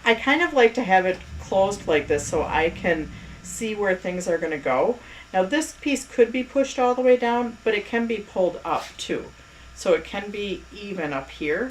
I kind of like to have it closed like this so I can see where things are going to go. Now this piece could be pushed all the way down, but it can be pulled up too. So it can be even up here,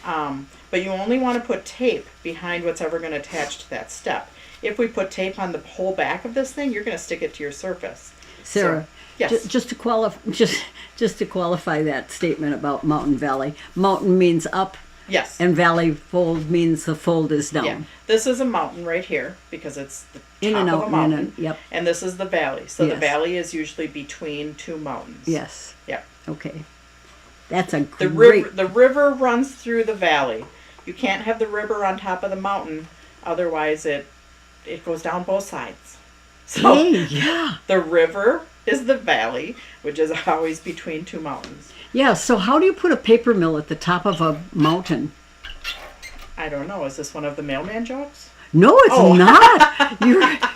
but you only want to put tape behind what's ever going to attach to that step. If we put tape on the whole back of this thing, you're going to stick it to your surface. Sarah, so, yes. just to qualify that statement about mountain valley. Mountain means up. Yes. And valley fold means the fold is down. Yeah. This is a mountain right here because it's the in top and of out, a mountain. in and, yep. And this is the valley. So yes. the valley is usually between two mountains. Yes. Yep. Okay. That's a The great... the river runs through the valley. You can't have the river on top of the mountain, otherwise it goes down both sides. So Hey, yeah. the river is the valley, which is always between two mountains. Yeah, so how do you put a paper mill at the top of a mountain? I don't know. Is this one of the mailman jokes? No, it's Oh. not.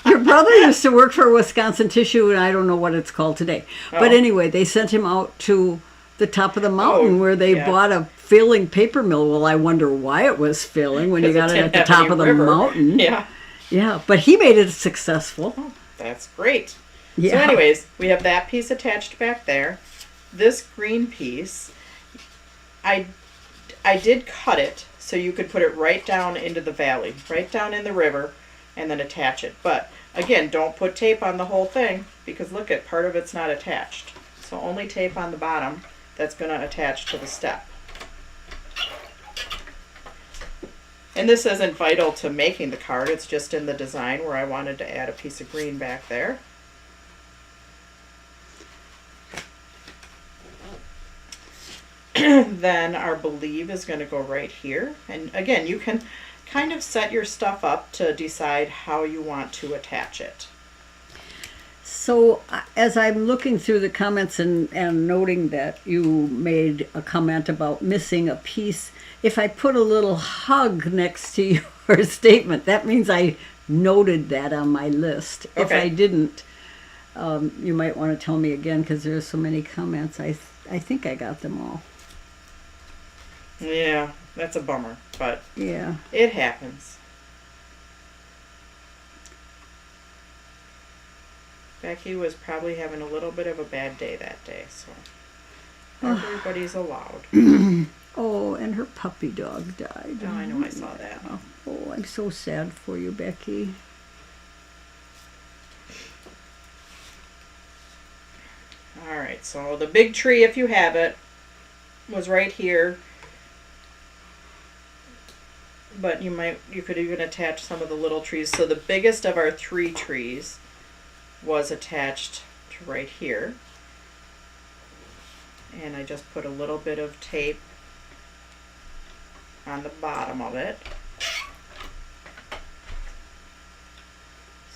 Your brother used to work for Wisconsin Tissue, and I don't know what it's called today. But Oh. anyway, they sent him out to the top of the mountain where they yeah. bought a failing paper mill. Well, I wonder why it was failing when you 'Cause got it didn't at the have top any of the river. mountain. Yeah. Yeah, but he made it successful. That's great. Yeah. So anyways, we have that piece attached back there. This green piece, I did cut it so you could put it right down into the valley, right down in the river, and then attach it. But again, don't put tape on the whole thing because look at, part of it's not attached. So only tape on the bottom that's going to attach to the step. And this isn't vital to making the card, it's just in the design where I wanted to add a piece of green back there. Then our believe is going to go right here. And again, you can kind of set your stuff up to decide how you want to attach it. So as I'm looking through the comments and noting that you made a comment about missing a piece, if I put a little hug next to your statement, that means I noted that on my list. If Okay. I didn't, you might want to tell me again because there's so many comments. I think I got them all. Yeah, that's a bummer, but Yeah. it happens. Becky was probably having a little bit of a bad day that day, so everybody's allowed. Oh, and her puppy dog died. Oh, I know, I saw that. Oh, I'm so sad for you, Becky. All right, so the big tree, if you have it, was right here. But you could even attach some of the little trees. So the biggest of our 3 trees was attached to right here. And I just put a little bit of tape on the bottom of it.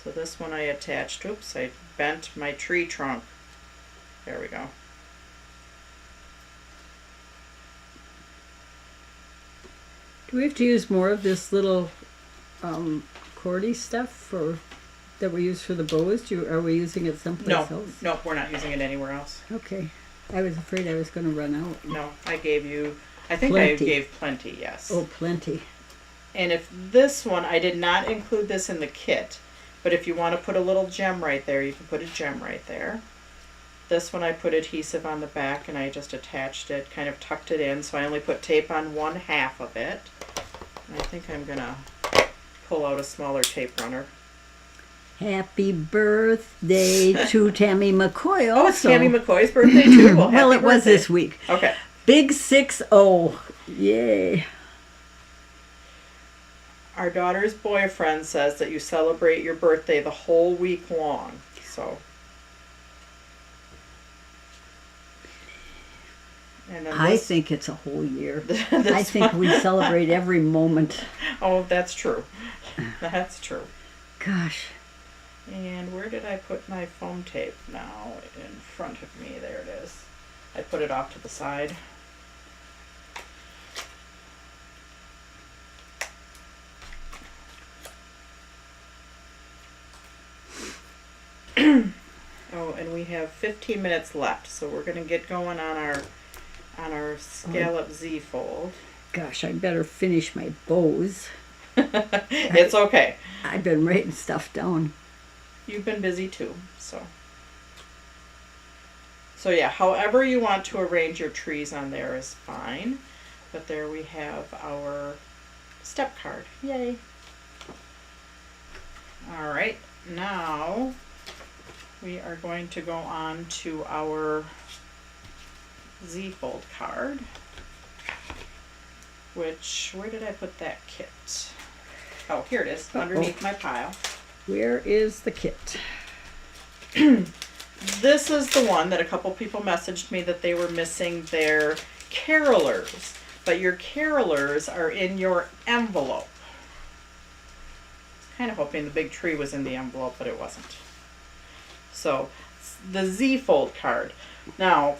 So this one I attached, oops, I bent my tree trunk. There we go. Do we have to use more of this little cordy stuff that we use for the bows? Are we using it someplace else? No, we're not using it anywhere else. Okay. I was afraid I was going to run out. No, I gave you, I think Plenty. I gave plenty, yes. Oh, plenty. And if this one, I did not include this in the kit, but if you want to put a little gem right there, you can put a gem right there. This one I put adhesive on the back and I just attached it, kind of tucked it in, so I only put tape on 1/2 of it. And I think I'm going to pull out a smaller tape runner. Happy birthday to Tammy McCoy also. Oh, it's Tammy McCoy's birthday too? Well, Well, happy it was birthday. this week. Okay. Big 6-0. Yay. Our daughter's boyfriend says that you celebrate your birthday the whole week long. So. And then I this, think it's a whole year. this I think we celebrate every moment. Oh, that's true. That's true. Gosh. And where did I put my foam tape now? In front of me. There it is. I put it off to the side. Oh, and we have 15 minutes left, so we're going to get going on our scallop Z fold. Gosh, I better finish my bows. It's okay. I've been writing stuff down. You've been busy too, so. So yeah, however you want to arrange your trees on there is fine. But there we have our step card. Yay. All right, now we are going to go on to our Z fold card. Which, where did I put that kit? Oh, here it is, underneath my pile. Where is the kit? This is the one that a couple people messaged me that they were missing their carolers, but your carolers are in your envelope. I was kind of hoping the big tree was in the envelope, but it wasn't. So, the Z fold card. Now,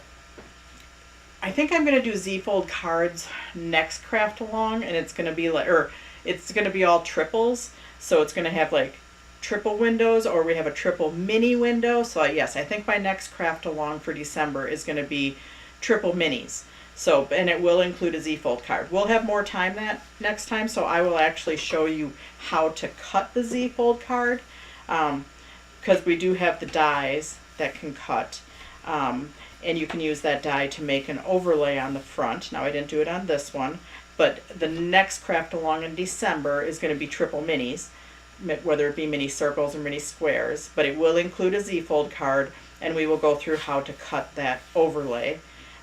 I think I'm going to do Z fold cards next Craftalong, and it's going to be like, or it's going to be all triples. So it's going to have like triple windows, or we have a triple mini window. So yes, I think my next Craftalong for December is going to be triple minis. So, and it will include a Z fold card. We'll have more time that next time, so I will actually show you how to cut the Z fold card, because we do have the dies that can cut. And you can use that die to make an overlay on the front. Now I didn't do it on this one, but the next Craftalong in December is going to be triple minis, whether it be mini circles or mini squares, but it will include a Z fold card, and we will go through how to cut that overlay,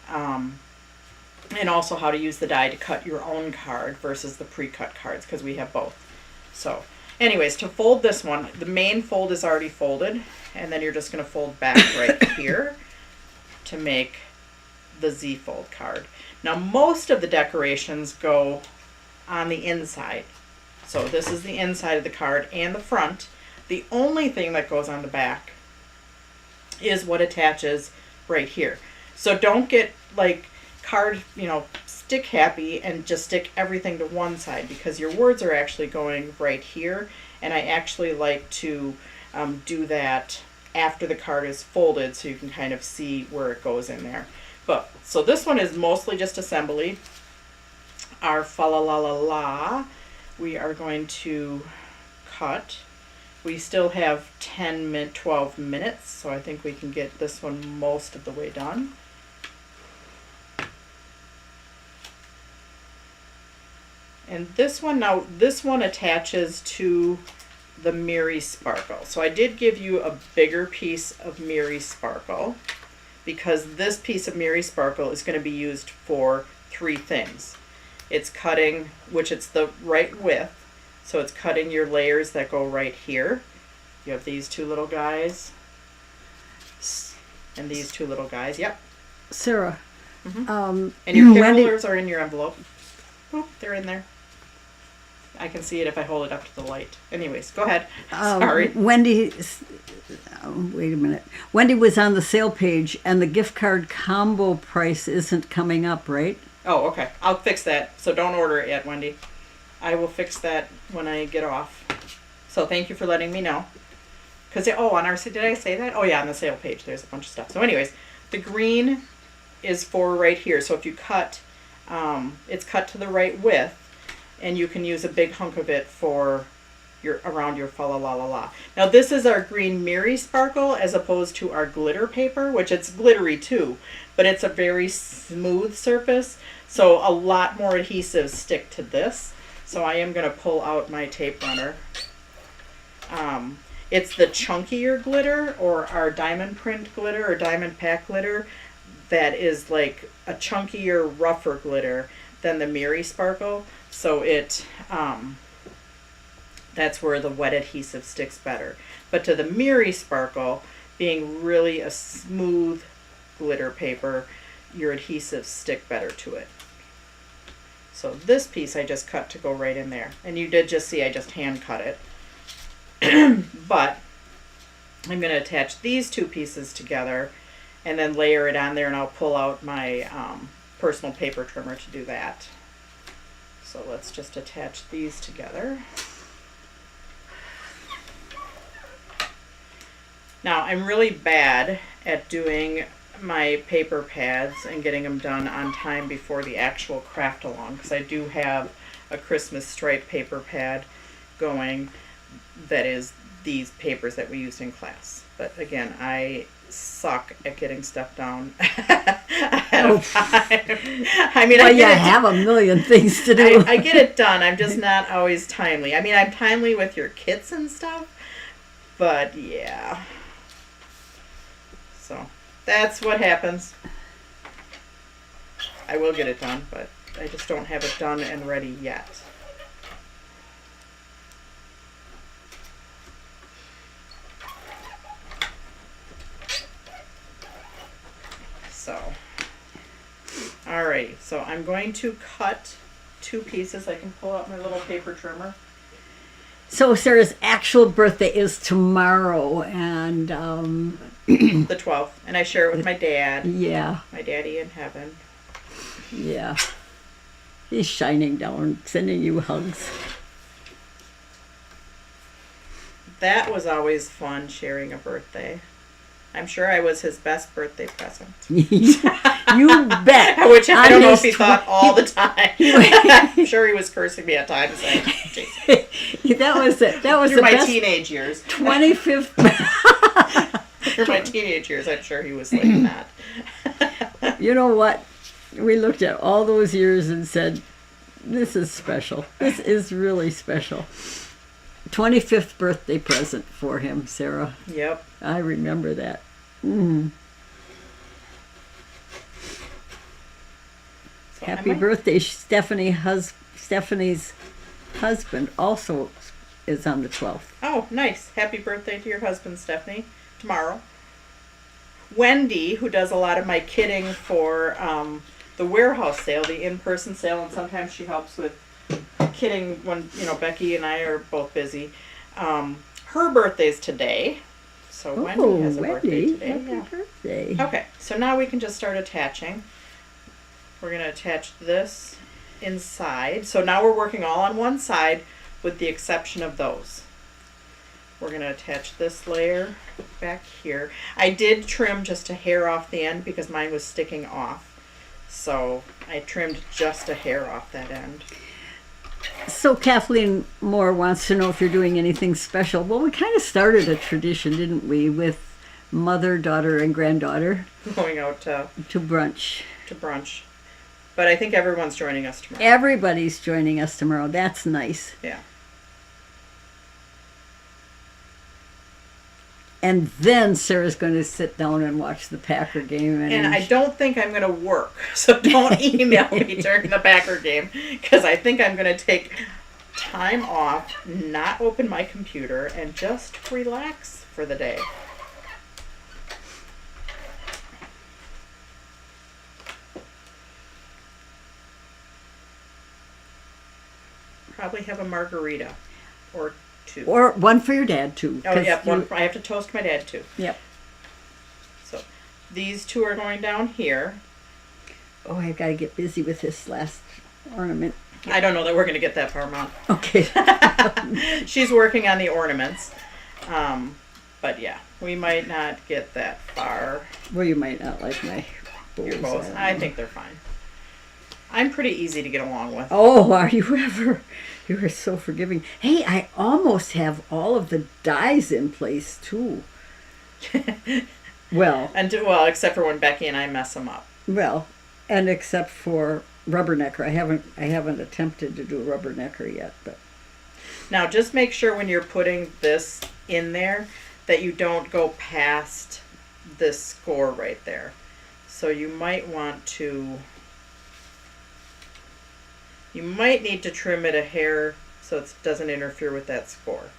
and also how to use the die to cut your own card versus the pre-cut cards, because we have both. So anyways, to fold this one, the main fold is already folded, and then you're just going to fold back right here to make the Z fold card. Now most of the decorations go on the inside. So this is the inside of the card and the front. The only thing that goes on the back is what attaches right here. So don't get like card, stick happy and just stick everything to one side, because your words are actually going right here. And I actually like to do that after the card is folded so you can kind of see where it goes in there. But so this one is mostly just assembly. Our fa la la la la, we are going to cut. We still have 12 minutes, so I think we can get this one most of the way done. And this one attaches to the Miri Sparkle. So I did give you a bigger piece of Miri Sparkle, because this piece of Miri Sparkle is going to be used for 3 things. It's cutting, which it's the right width, so it's cutting your layers that go right here. You have these 2 little guys and these 2 little guys. Yep. Sarah. And your Wendy, carolers are in your envelope. Oop, they're in there. I can see it if I hold it up to the light. Anyways, go ahead. Sorry. Wendy, wait a minute. Wendy was on the sale page, and the gift card combo price isn't coming up, right? Oh, okay. I'll fix that. So don't order it yet, Wendy. I will fix that when I get off. So thank you for letting me know. Because, on our, did I say that? Oh, yeah, on the sale page, there's a bunch of stuff. So anyways, the green is for right here. So if you cut, it's cut to the right width, and you can use a big hunk of it for around your fa la la la la. Now this is our green Miri Sparkle as opposed to our glitter paper, which it's glittery too, but it's a very smooth surface, so a lot more adhesives stick to this. So I am going to pull out my tape runner. It's the chunkier glitter, or our diamond print glitter or diamond pack glitter, that is like a chunkier, rougher glitter than the Miri Sparkle. So it that's where the wet adhesive sticks better. But to the Miri Sparkle, being really a smooth glitter paper, your adhesives stick better to it. So this piece I just cut to go right in there. And you did just see I just hand cut it. But I'm going to attach these 2 pieces together and then layer it on there, and I'll pull out my personal paper trimmer to do that. So let's just attach these together. Now I'm really bad at doing my paper pads and getting them done on time before the actual Craftalong, because I do have a Christmas stripe paper pad going that is these papers that we used in class. But again, I suck at getting stuff done ahead of time. I mean, well, I have a million things to do. I get it done. I'm just not always timely. I mean, I'm timely with your kits and stuff, but yeah. So that's what happens. I will get it done, but I just don't have it done and ready yet. So, alrighty, so I'm going to cut 2 pieces. I can pull out my little paper trimmer. So Sarah's actual birthday is tomorrow, and the 12th, and I share it with my dad. Yeah. My daddy in heaven. Yeah. He's shining down, sending you hugs. That was always fun, sharing a birthday. I'm sure I was his best birthday present. You bet. Which I don't know if he thought all the time. I'm sure he was cursing me at times, saying, Jason, that was through the my best teenage years. 25th. Through my teenage years, I'm sure he was like that. You know what? We looked at all those years and said, this is special. This is really special. 25th birthday present for him, Sarah. Yep. I remember that. Mm. So happy birthday. Stephanie's husband also is on the 12th. Oh, nice. Happy birthday to your husband, Stephanie. Tomorrow. Wendy, who does a lot of my kitting for the warehouse sale, the in-person sale, and sometimes she helps with kitting when, Becky and I are both busy. Her birthday's today. So Wendy has a birthday today. Happy birthday. Okay, so now we can just start attaching. We're going to attach this inside. So now we're working all on one side with the exception of those. We're going to attach this layer back here. I did trim just a hair off the end because mine was sticking off. So I trimmed just a hair off that end. So Kathleen Moore wants to know if you're doing anything special. Well, we kind of started a tradition, didn't we, with mother, daughter, and granddaughter Going out to brunch. brunch. But I think everyone's joining us tomorrow. Everybody's joining us tomorrow. That's nice. Yeah. And then Sarah's going to sit down and watch the Packer game. And I don't think I'm going to work. So don't email me during the Packer game because I think I'm going to take time off, not open my computer, and just relax for the day. Probably have a margarita or two. Or one for your dad, too. Oh, yeah, I have to toast my dad, too. Yep. So these two are going down here. Oh, I've got to get busy with this last ornament. I don't know that we're going to get that far, Mom. Okay. She's working on the ornaments. But yeah, we might not get that far. Well, you might not like my bows. Your bows. I think they're fine. I'm pretty easy to get along with. Oh, are you ever? You are so forgiving. Hey, I almost have all of the dies in place, too. Well, except for when Becky and I mess them up. Well, and except for rubbernecker. I haven't attempted to do a rubbernecker yet, but now just make sure when you're putting this in there that you don't go past this score right there. So you might need to trim it a hair so it doesn't interfere with that score.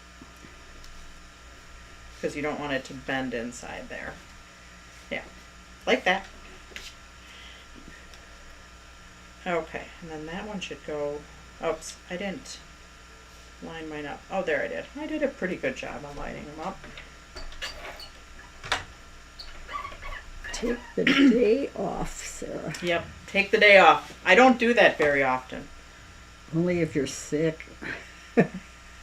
Because you don't want it to bend inside there. Yeah, like that. Okay, and then that one should go, oops, I didn't line mine up. Oh, there I did. I did a pretty good job on lining them up. take the day off, Sarah. Yep, take the day off. I don't do that very often. Only if you're sick.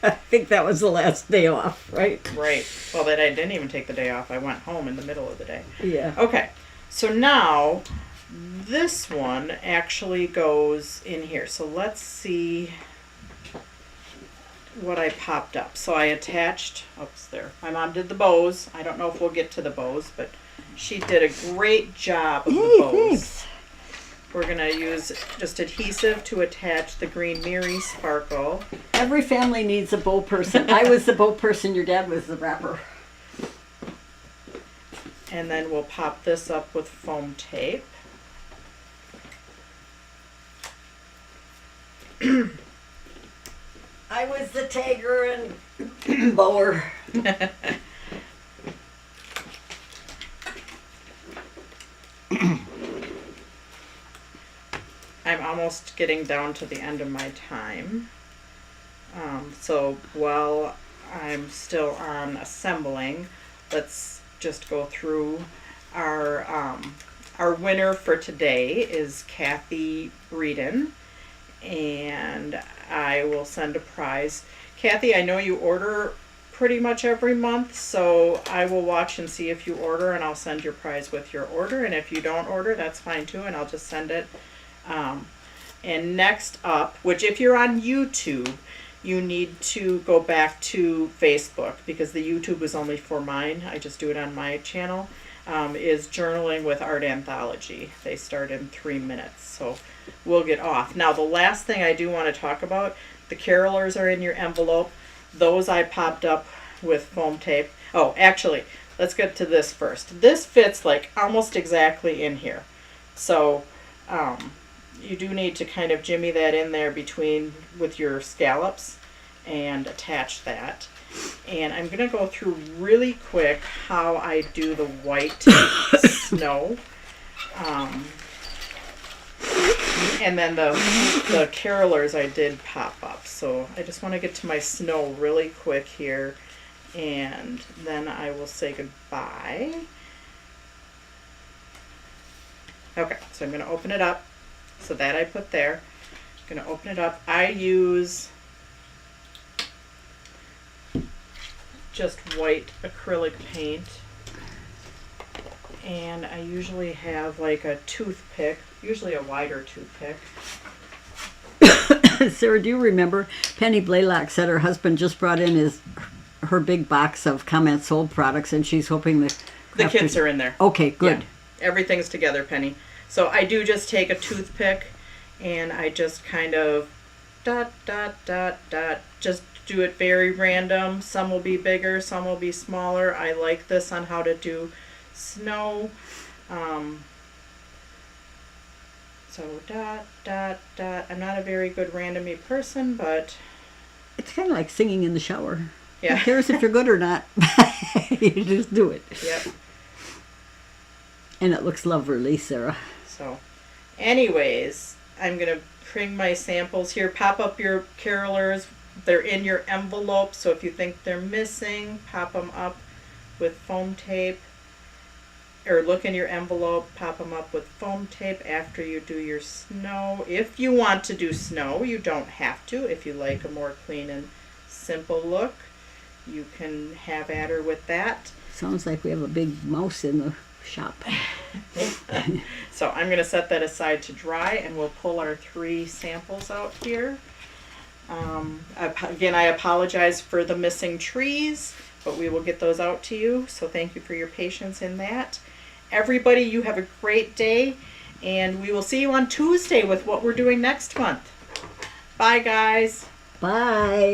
I think that was the last day off, right? Right. Well, that I didn't even take the day off. I went home in the middle of the day. Yeah. Okay. So now this one actually goes in here. So let's see what I popped up. So I attached, oops, there. My mom did the bows. I don't know if we'll get to the bows, but she did a great job of the bows. Thanks. We're going to use just adhesive to attach the Green Miri Sparkle. Every family needs a bow person. I was the bow person, your dad was the wrapper. And then we'll pop this up with foam tape. I was the tagger and bower. I'm almost getting down to the end of my time. So while I'm still on assembling, let's just go through our winner for today is Kathy Breeden, and I will send a prize. Kathy, I know you order pretty much every month, so I will watch and see if you order, and I'll send your prize with your order. And if you don't order, that's fine too, and I'll just send it. And next up, which if you're on YouTube, you need to go back to Facebook, because the YouTube is only for mine. I just do it on my channel. Is Journaling with Art Anthology. They start in 3 minutes, so we'll get off. Now, the last thing I do want to talk about, the carolers are in your envelope. Those I popped up with foam tape. Oh, actually, let's get to this first. This fits like almost exactly in here. So, you do need to kind of jimmy that in there with your scallops and attach that. And I'm going to go through really quick how I do the white snow. And then the carolers I did pop up. So I just want to get to my snow really quick here, and then I will say goodbye. Okay, so I'm going to open it up. So that I put there. I'm going to open it up. I use just white acrylic paint. And I usually have like a toothpick, usually a wider toothpick. Sarah, do you remember Penny Blaylock said her husband just brought in her big box of Comment Sold products, and she's hoping that The kids are in there. Okay, good. Yeah, everything's together, Penny. So I do just take a toothpick and I just kind of dot, dot, dot, dot, just do it very random. Some will be bigger, some will be smaller. I like this on how to do snow. So dot, dot, dot. I'm not a very good randomy person, but It's kind of like singing in the shower. yeah. Who cares if you're good or not? You just do it. Yep. And it looks lovely, Sarah. So anyways, I'm going to bring my samples here. Pop up your carolers. They're in your envelope, so if you think they're missing, pop them up with foam tape. Or look in your envelope, pop them up with foam tape after you do your snow. If you want to do snow, you don't have to. If you like a more clean and simple look, you can have at her with that. Sounds like we have a big mouse in the shop. So I'm going to set that aside to dry, and we'll pull our 3 samples out here. Again, I apologize for the missing trees, but we will get those out to you. So thank you for your patience in that. Everybody, you have a great day, and we will see you on Tuesday with what we're doing next month. Bye, guys. Bye.